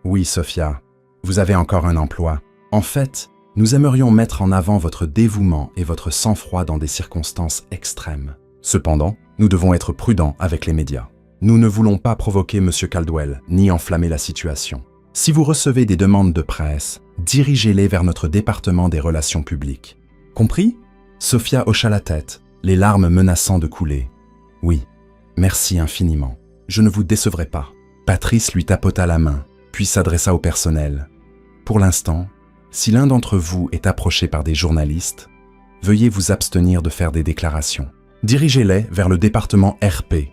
Oui, Sophia, vous avez encore un emploi. En fait, nous aimerions mettre en avant votre dévouement et votre sang-froid dans des circonstances extrêmes. Cependant, nous devons être prudents avec les médias. Nous ne voulons pas provoquer M. Caldwell, ni enflammer la situation. Si vous recevez des demandes de presse, dirigez-les vers notre département des relations publiques. Compris? Sophia hocha la tête, les larmes menaçant de couler. Oui, merci infiniment. Je ne vous décevrai pas. Patrice lui tapota la main, puis s'adressa au personnel. Pour l'instant, si l'un d'entre vous est approché par des journalistes, veuillez vous abstenir de faire des déclarations. Dirigez-les vers le département RP.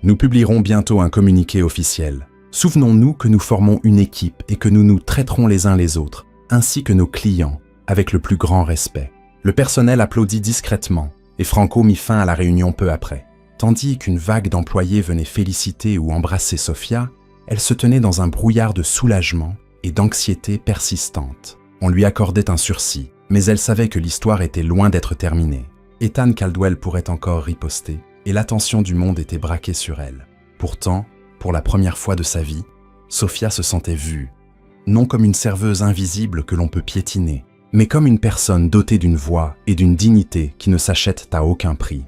Nous publierons bientôt un communiqué officiel. Souvenons-nous que nous formons une équipe et que nous nous traiterons les uns les autres, ainsi que nos clients, avec le plus grand respect. Le personnel applaudit discrètement et Franco mit fin à la réunion peu après. Tandis qu'une vague d'employés venait féliciter ou embrasser Sophia, elle se tenait dans un brouillard de soulagement et d'anxiété persistante. On lui accordait un sursis, mais elle savait que l'histoire était loin d'être terminée. Ethan Caldwell pourrait encore riposter, et l'attention du monde était braquée sur elle. Pourtant, pour la première fois de sa vie, Sophia se sentait vue, non comme une serveuse invisible que l'on peut piétiner, mais comme une personne dotée d'une voix et d'une dignité qui ne s'achètent à aucun prix.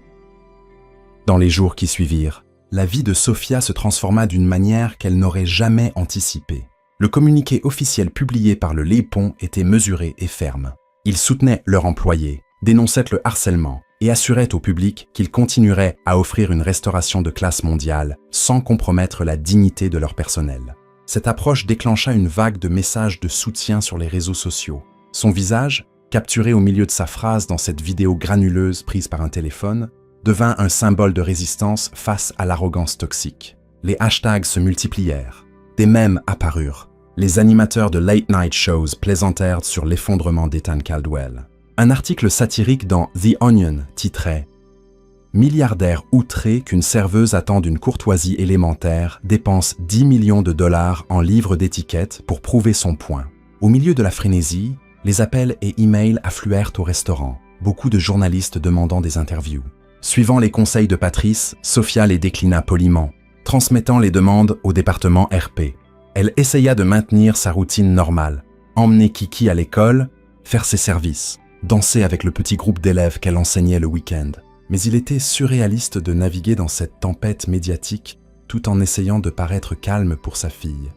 Dans les jours qui suivirent, la vie de Sophia se transforma d'une manière qu'elle n'aurait jamais anticipée. Le communiqué officiel publié par le Lépon était mesuré et ferme. Il soutenait leurs employés, dénonçait le harcèlement et assurait au public qu'ils continueraient à offrir une restauration de classe mondiale sans compromettre la dignité de leur personnel. Cette approche déclencha une vague de messages de soutien sur les réseaux sociaux. Son visage, capturé au milieu de sa phrase dans cette vidéo granuleuse prise par un téléphone, devint un symbole de résistance face à l'arrogance toxique. Les hashtags se multiplièrent. Des mèmes apparurent. Les animateurs de late night shows plaisantèrent sur l'effondrement d'Ethan Caldwell. Un article satirique dans The Onion titrait « Milliardaire outré qu'une serveuse attend d'une courtoisie élémentaire dépense 10 millions de dollars en livres d'étiquette pour prouver son point. » Au milieu de la frénésie, les appels et emails affluèrent au restaurant, beaucoup de journalistes demandant des interviews. Suivant les conseils de Patrice, Sophia les déclina poliment, transmettant les demandes au département RP. Elle essaya de maintenir sa routine normale, emmener Kiki à l'école, faire ses services, danser avec le petit groupe d'élèves qu'elle enseignait le week-end. Mais il était surréaliste de naviguer dans cette tempête médiatique tout en essayant de paraître calme pour sa fille.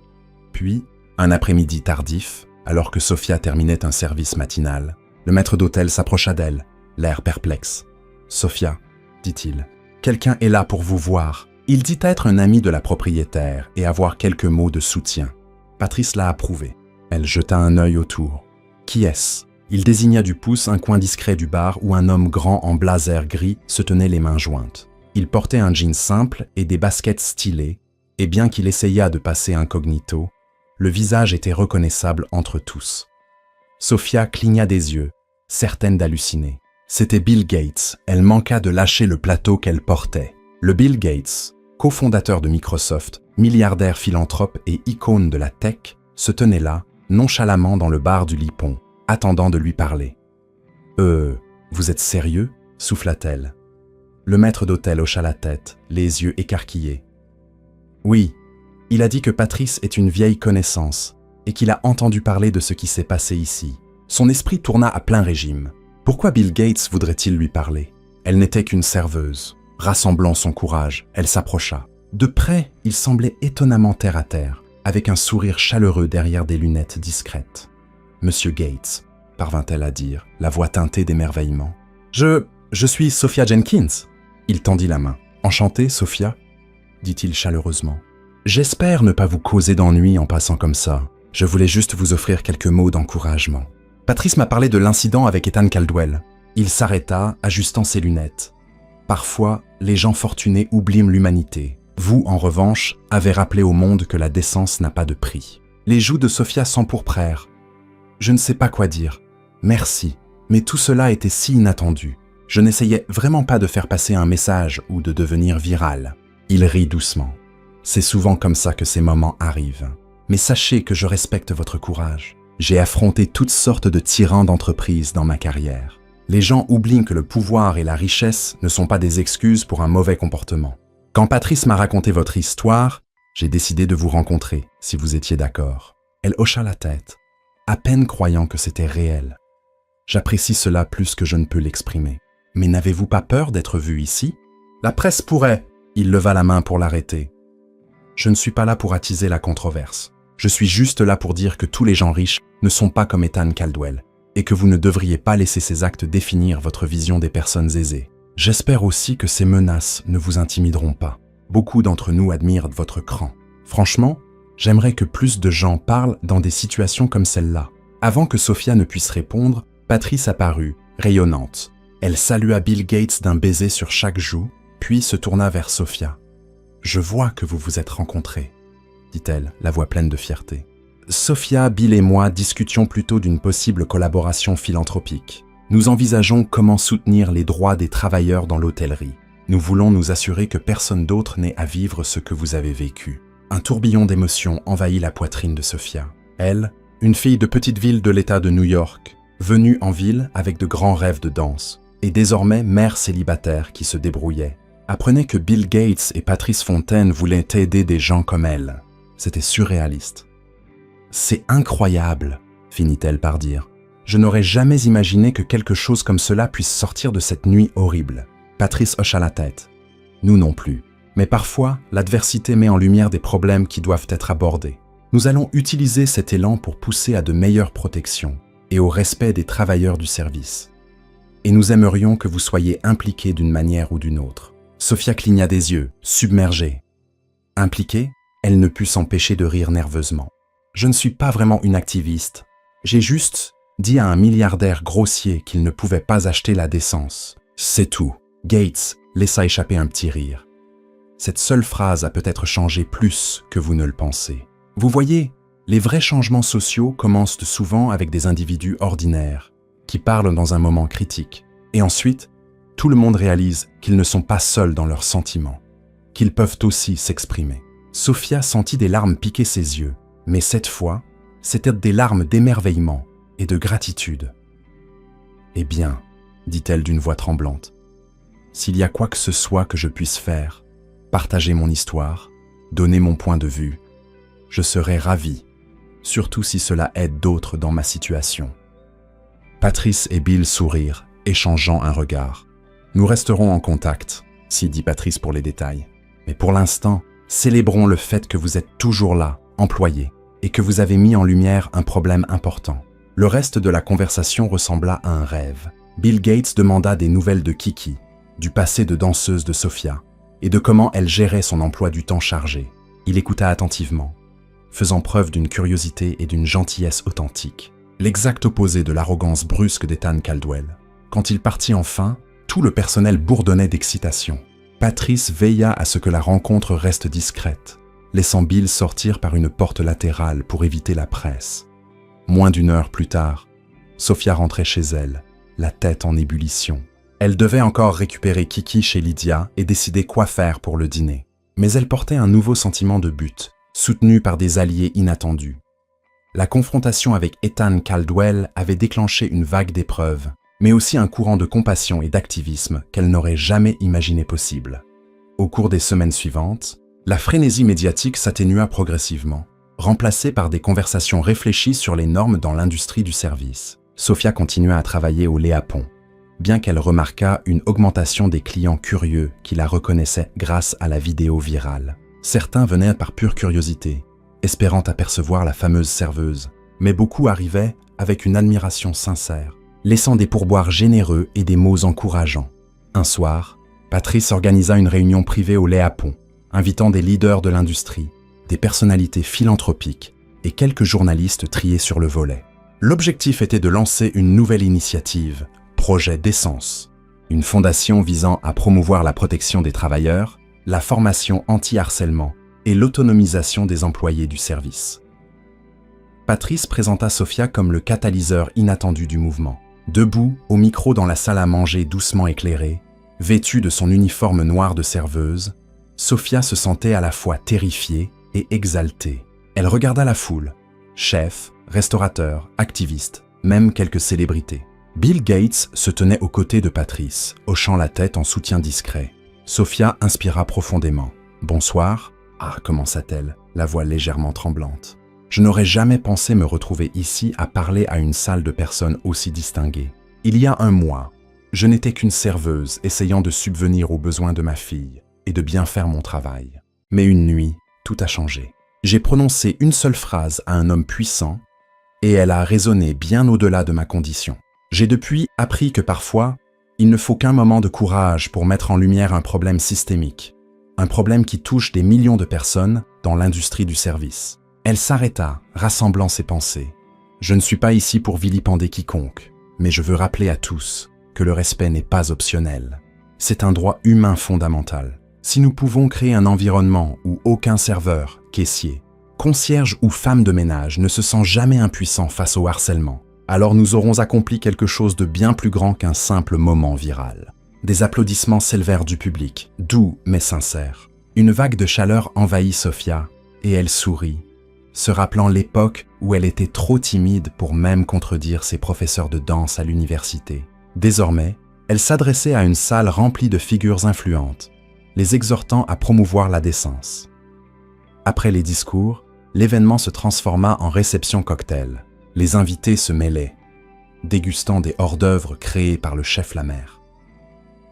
Puis, un après-midi tardif, alors que Sophia terminait un service matinal, le maître d'hôtel s'approcha d'elle, l'air perplexe. « Sophia, dit-il, quelqu'un est là pour vous voir. » Il dit être un ami de la propriétaire et avoir quelques mots de soutien. Patrice l'a approuvé. Elle jeta un œil autour. Qui est-ce? Il désigna du pouce un coin discret du bar où un homme grand en blazer gris se tenait les mains jointes. Il portait un jean simple et des baskets stylées, et bien qu'il essayât de passer incognito, le visage était reconnaissable entre tous. Sophia cligna des yeux, certaine d'halluciner. C'était Bill Gates, elle manqua de lâcher le plateau qu'elle portait. Le Bill Gates, cofondateur de Microsoft, milliardaire philanthrope et icône de la tech, se tenait là, nonchalamment dans le bar du Lipon, attendant de lui parler. « Vous êtes sérieux ?» souffla-t-elle. Le maître d'hôtel hocha la tête, les yeux écarquillés. « Oui, il a dit que Patrice est une vieille connaissance et qu'il a entendu parler de ce qui s'est passé ici. Son esprit tourna à plein régime. Pourquoi Bill Gates voudrait-il lui parler? Elle n'était qu'une serveuse. Rassemblant son courage, elle s'approcha. De près, il semblait étonnamment terre à terre, avec un sourire chaleureux derrière des lunettes discrètes. « Monsieur Gates », parvint-elle à dire, la voix teintée d'émerveillement. « Je suis Sophia Jenkins. » Il tendit la main. « Enchantée, Sophia ?» dit-il chaleureusement. « J'espère ne pas vous causer d'ennui en passant comme ça. Je voulais juste vous offrir quelques mots d'encouragement. » Patrice m'a parlé de l'incident avec Ethan Caldwell. Il s'arrêta, ajustant ses lunettes. Parfois, les gens fortunés oublient l'humanité. Vous, en revanche, avez rappelé au monde que la décence n'a pas de prix. Les joues de Sophia s'empourprèrent. Je ne sais pas quoi dire. Merci, mais tout cela était si inattendu. Je n'essayais vraiment pas de faire passer un message ou de devenir viral. Il rit doucement. C'est souvent comme ça que ces moments arrivent. Mais sachez que je respecte votre courage. J'ai affronté toutes sortes de tyrans d'entreprise dans ma carrière. Les gens oublient que le pouvoir et la richesse ne sont pas des excuses pour un mauvais comportement. Quand Patrice m'a raconté votre histoire, j'ai décidé de vous rencontrer, si vous étiez d'accord. Elle hocha la tête, à peine croyant que c'était réel. J'apprécie cela plus que je ne peux l'exprimer. Mais n'avez-vous pas peur d'être vu ici? La presse pourrait. Il leva la main pour l'arrêter. Je ne suis pas là pour attiser la controverse. Je suis juste là pour dire que tous les gens riches ne sont pas comme Ethan Caldwell et que vous ne devriez pas laisser ces actes définir votre vision des personnes aisées. J'espère aussi que ces menaces ne vous intimideront pas. Beaucoup d'entre nous admirent votre cran. Franchement, j'aimerais que plus de gens parlent dans des situations comme celle-là. Avant que Sophia ne puisse répondre, Patrice apparut, rayonnante. Elle salua Bill Gates d'un baiser sur chaque joue, puis se tourna vers Sophia. « Je vois que vous vous êtes rencontrés », dit-elle, la voix pleine de fierté. Sophia, Bill et moi discutions plutôt d'une possible collaboration philanthropique. Nous envisageons comment soutenir les droits des travailleurs dans l'hôtellerie. Nous voulons nous assurer que personne d'autre n'ait à vivre ce que vous avez vécu. Un tourbillon d'émotions envahit la poitrine de Sophia. Elle, une fille de petite ville de l'État de New York, venue en ville avec de grands rêves de danse, et désormais mère célibataire qui se débrouillait, apprenait que Bill Gates et Patrice Fontaine voulaient aider des gens comme elle. C'était surréaliste. « C'est incroyable », finit-elle par dire. « Je n'aurais jamais imaginé que quelque chose comme cela puisse sortir de cette nuit horrible. » Patrice hocha la tête. « Nous non plus. Mais parfois, l'adversité met en lumière des problèmes qui doivent être abordés. Nous allons utiliser cet élan pour pousser à de meilleures protections et au respect des travailleurs du service. Et nous aimerions que vous soyez impliqués d'une manière ou d'une autre. » Sophia cligna des yeux, submergée. Impliquée, elle ne put s'empêcher de rire nerveusement. « Je ne suis pas vraiment une activiste. J'ai juste dit à un milliardaire grossier qu'il ne pouvait pas acheter la décence. C'est tout. » Gates laissa échapper un petit rire. Cette seule phrase a peut-être changé plus que vous ne le pensez. Vous voyez, les vrais changements sociaux commencent souvent avec des individus ordinaires, qui parlent dans un moment critique. Et ensuite, tout le monde réalise qu'ils ne sont pas seuls dans leurs sentiments, qu'ils peuvent aussi s'exprimer. Sophia sentit des larmes piquer ses yeux, mais cette fois, c'étaient des larmes d'émerveillement et de gratitude. « Eh bien, dit-elle d'une voix tremblante, s'il y a quoi que ce soit que je puisse faire, partager mon histoire, donner mon point de vue, je serai ravi, surtout si cela aide d'autres dans ma situation. » Patrice et Bill sourirent, échangeant un regard. « Nous resterons en contact, » s'y dit Patrice pour les détails. « Mais pour l'instant, célébrons le fait que vous êtes toujours là, employé, et que vous avez mis en lumière un problème important. » Le reste de la conversation ressembla à un rêve. Bill Gates demanda des nouvelles de Kiki, du passé de danseuse de Sophia, et de comment elle gérait son emploi du temps chargé. Il écouta attentivement, faisant preuve d'une curiosité et d'une gentillesse authentique, l'exact opposé de l'arrogance brusque d'Ethan Caldwell. Quand il partit enfin, tout le personnel bourdonnait d'excitation. Patrice veilla à ce que la rencontre reste discrète, laissant Bill sortir par une porte latérale pour éviter la presse. Moins d'une heure plus tard, Sophia rentrait chez elle, la tête en ébullition. Elle devait encore récupérer Kiki chez Lydia et décider quoi faire pour le dîner. Mais elle portait un nouveau sentiment de but, soutenu par des alliés inattendus. La confrontation avec Ethan Caldwell avait déclenché une vague d'épreuves, mais aussi un courant de compassion et d'activisme qu'elle n'aurait jamais imaginé possible. Au cours des semaines suivantes, la frénésie médiatique s'atténua progressivement, remplacée par des conversations réfléchies sur les normes dans l'industrie du service. Sophia continua à travailler au Léapon, bien qu'elle remarquât une augmentation des clients curieux qui la reconnaissaient grâce à la vidéo virale. Certains venaient par pure curiosité, espérant apercevoir la fameuse serveuse, mais beaucoup arrivaient avec une admiration sincère, laissant des pourboires généreux et des mots encourageants. Un soir, Patrice organisa une réunion privée au Léapon, invitant des leaders de l'industrie, des personnalités philanthropiques et quelques journalistes triés sur le volet. L'objectif était de lancer une nouvelle initiative, Projet Décence, une fondation visant à promouvoir la protection des travailleurs la formation anti-harcèlement et l'autonomisation des employés du service. Patrice présenta Sophia comme le catalyseur inattendu du mouvement. Debout, au micro dans la salle à manger doucement éclairée, vêtue de son uniforme noir de serveuse, Sophia se sentait à la fois terrifiée et exaltée. Elle regarda la foule, chefs, restaurateurs, activistes, même quelques célébrités. Bill Gates se tenait aux côtés de Patrice, hochant la tête en soutien discret. Sophia inspira profondément. « Bonsoir » commença-t-elle, la voix légèrement tremblante. « Je n'aurais jamais pensé me retrouver ici à parler à une salle de personnes aussi distinguées. Il y a un mois, je n'étais qu'une serveuse essayant de subvenir aux besoins de ma fille et de bien faire mon travail. Mais une nuit, tout a changé. J'ai prononcé une seule phrase à un homme puissant et elle a résonné bien au-delà de ma condition. J'ai depuis appris que parfois, il ne faut qu'un moment de courage pour mettre en lumière un problème systémique, un problème qui touche des millions de personnes dans l'industrie du service. » Elle s'arrêta, rassemblant ses pensées. « Je ne suis pas ici pour vilipender quiconque, mais je veux rappeler à tous que le respect n'est pas optionnel. C'est un droit humain fondamental. Si nous pouvons créer un environnement où aucun serveur, caissier, concierge ou femme de ménage ne se sent jamais impuissant face au harcèlement, alors nous aurons accompli quelque chose de bien plus grand qu'un simple moment viral. » Des applaudissements s'élevèrent du public, doux mais sincères. Une vague de chaleur envahit Sophia et elle sourit, se rappelant l'époque où elle était trop timide pour même contredire ses professeurs de danse à l'université. Désormais, elle s'adressait à une salle remplie de figures influentes, les exhortant à promouvoir la décence. Après les discours, l'événement se transforma en réception cocktail. Les invités se mêlaient, dégustant des hors-d'œuvre créés par le chef Lamère.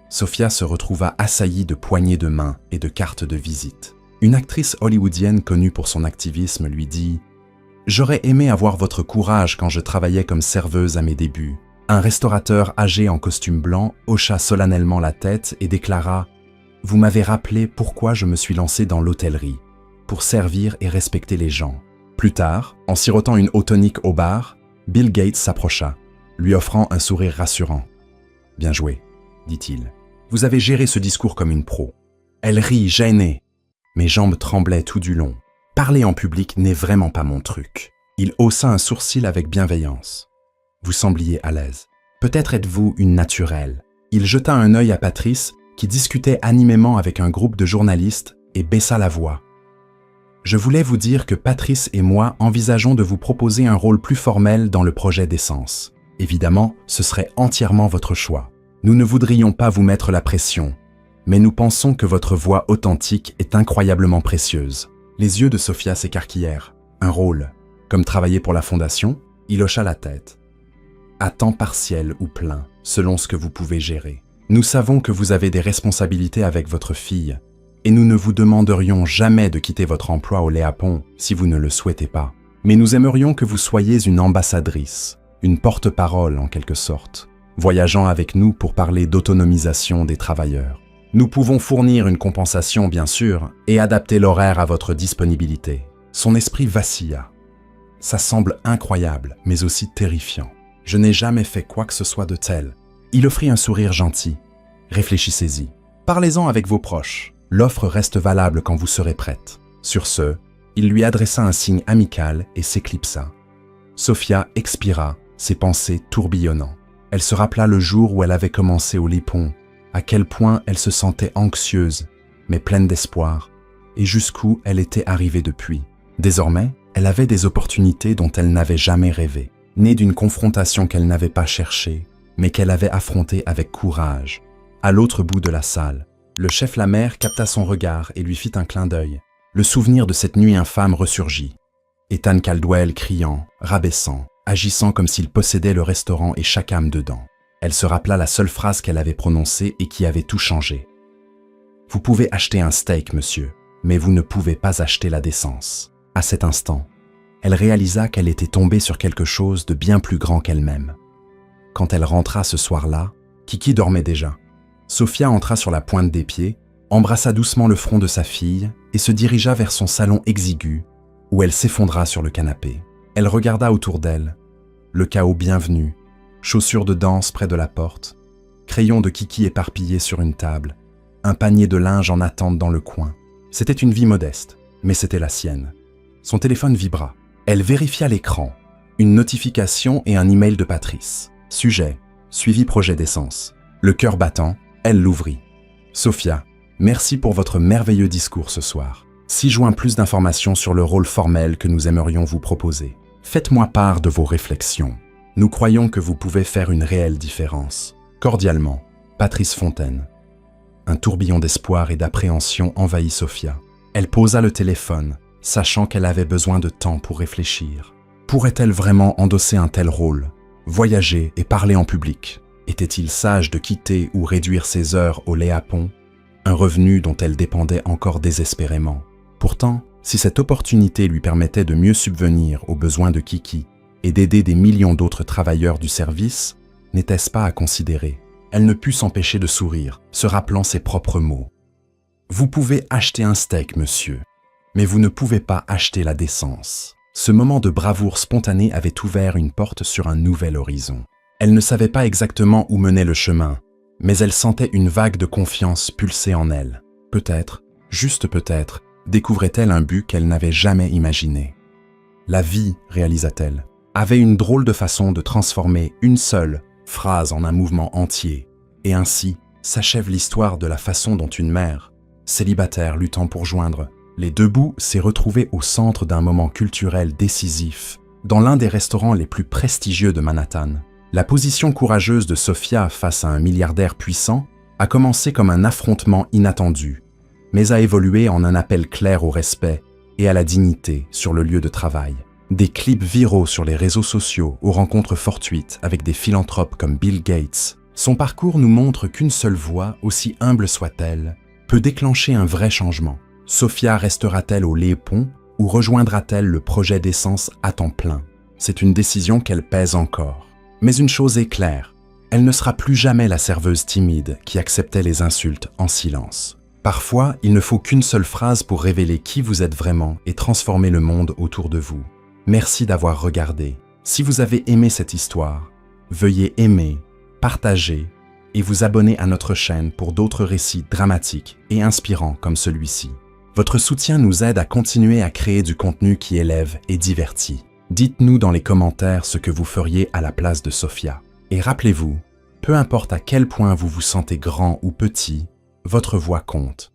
Sophia se retrouva assaillie de poignées de main et de cartes de visite. Une actrice hollywoodienne connue pour son activisme lui dit « J'aurais aimé avoir votre courage quand je travaillais comme serveuse à mes débuts. » Un restaurateur âgé en costume blanc hocha solennellement la tête et déclara « Vous m'avez rappelé pourquoi je me suis lancé dans l'hôtellerie, pour servir et respecter les gens. » Plus tard, en sirotant une eau tonique au bar, Bill Gates s'approcha, lui offrant un sourire rassurant. « Bien joué, dit-il. Vous avez géré ce discours comme une pro. » Elle rit, gênée. Mes jambes tremblaient tout du long. Parler en public n'est vraiment pas mon truc. Il haussa un sourcil avec bienveillance. Vous sembliez à l'aise. Peut-être êtes-vous une naturelle. Il jeta un œil à Patrice, qui discutait animément avec un groupe de journalistes, et baissa la voix. Je voulais vous dire que Patrice et moi envisageons de vous proposer un rôle plus formel dans le projet d'Essence. Évidemment, ce serait entièrement votre choix. Nous ne voudrions pas vous mettre la pression, mais nous pensons que votre voix authentique est incroyablement précieuse. Les yeux de Sophia s'écarquillèrent. Un rôle, comme travailler pour la fondation, il hocha la tête. À temps partiel ou plein, selon ce que vous pouvez gérer. Nous savons que vous avez des responsabilités avec votre fille, et nous ne vous demanderions jamais de quitter votre emploi au Léapon si vous ne le souhaitez pas. Mais nous aimerions que vous soyez une ambassadrice, une porte-parole en quelque sorte, voyageant avec nous pour parler d'autonomisation des travailleurs. Nous pouvons fournir une compensation, bien sûr, et adapter l'horaire à votre disponibilité. Son esprit vacilla. Ça semble incroyable, mais aussi terrifiant. Je n'ai jamais fait quoi que ce soit de tel. Il offrit un sourire gentil. Réfléchissez-y. Parlez-en avec vos proches. L'offre reste valable quand vous serez prête. Sur ce, il lui adressa un signe amical et s'éclipsa. Sophia expira, ses pensées tourbillonnant. Elle se rappela le jour où elle avait commencé au Lipon, à quel point elle se sentait anxieuse, mais pleine d'espoir, et jusqu'où elle était arrivée depuis. Désormais, elle avait des opportunités dont elle n'avait jamais rêvé, nées d'une confrontation qu'elle n'avait pas cherchée, mais qu'elle avait affrontée avec courage. À l'autre bout de la salle, le chef Lamère capta son regard et lui fit un clin d'œil. Le souvenir de cette nuit infâme ressurgit. Ethan Caldwell criant, rabaissant, agissant comme s'il possédait le restaurant et chaque âme dedans. Elle se rappela la seule phrase qu'elle avait prononcée et qui avait tout changé. « Vous pouvez acheter un steak, monsieur, mais vous ne pouvez pas acheter la décence. » À cet instant, elle réalisa qu'elle était tombée sur quelque chose de bien plus grand qu'elle-même. Quand elle rentra ce soir-là, Kiki dormait déjà. Sophia entra sur la pointe des pieds, embrassa doucement le front de sa fille et se dirigea vers son salon exigu, où elle s'effondra sur le canapé. Elle regarda autour d'elle, le chaos bienvenu, chaussures de danse près de la porte, crayons de Kiki éparpillés sur une table, un panier de linge en attente dans le coin. C'était une vie modeste, mais c'était la sienne. Son téléphone vibra. Elle vérifia l'écran. Une notification et un email de Patrice. Sujet, suivi projet d'essence. Le cœur battant, elle l'ouvrit. Sophia, merci pour votre merveilleux discours ce soir. 6 juin, plus d'informations sur le rôle formel que nous aimerions vous proposer. Faites-moi part de vos réflexions. Nous croyons que vous pouvez faire une réelle différence. Cordialement, Patrice Fontaine. Un tourbillon d'espoir et d'appréhension envahit Sophia. Elle posa le téléphone, sachant qu'elle avait besoin de temps pour réfléchir. Pourrait-elle vraiment endosser un tel rôle? Voyager et parler en public? Était-il sage de quitter ou réduire ses heures au lait à pont? Un revenu dont elle dépendait encore désespérément. Pourtant, si cette opportunité lui permettait de mieux subvenir aux besoins de Kiki et d'aider des millions d'autres travailleurs du service, n'était-ce pas à considérer? Elle ne put s'empêcher de sourire, se rappelant ses propres mots. « Vous pouvez acheter un steak, monsieur, mais vous ne pouvez pas acheter la décence. » Ce moment de bravoure spontanée avait ouvert une porte sur un nouvel horizon. Elle ne savait pas exactement où menait le chemin, mais elle sentait une vague de confiance pulser en elle. Peut-être, juste peut-être, découvrait-elle un but qu'elle n'avait jamais imaginé. La vie, réalisa-t-elle, avait une drôle de façon de transformer une seule phrase en un mouvement entier, et ainsi s'achève l'histoire de la façon dont une mère, célibataire luttant pour joindre les deux bouts, s'est retrouvée au centre d'un moment culturel décisif, dans l'un des restaurants les plus prestigieux de Manhattan. La position courageuse de Sophia face à un milliardaire puissant a commencé comme un affrontement inattendu, mais a évolué en un appel clair au respect et à la dignité sur le lieu de travail. Des clips viraux sur les réseaux sociaux aux rencontres fortuites avec des philanthropes comme Bill Gates. Son parcours nous montre qu'une seule voix, aussi humble soit-elle, peut déclencher un vrai changement. Sophia restera-t-elle au Lait-Pont ou rejoindra-t-elle le projet d'essence à temps plein? C'est une décision qu'elle pèse encore. Mais une chose est claire, elle ne sera plus jamais la serveuse timide qui acceptait les insultes en silence. Parfois, il ne faut qu'une seule phrase pour révéler qui vous êtes vraiment et transformer le monde autour de vous. Merci d'avoir regardé. Si vous avez aimé cette histoire, veuillez aimer, partager et vous abonner à notre chaîne pour d'autres récits dramatiques et inspirants comme celui-ci. Votre soutien nous aide à continuer à créer du contenu qui élève et divertit. Dites-nous dans les commentaires ce que vous feriez à la place de Sophia. Et rappelez-vous, peu importe à quel point vous vous sentez grand ou petit, votre voix compte.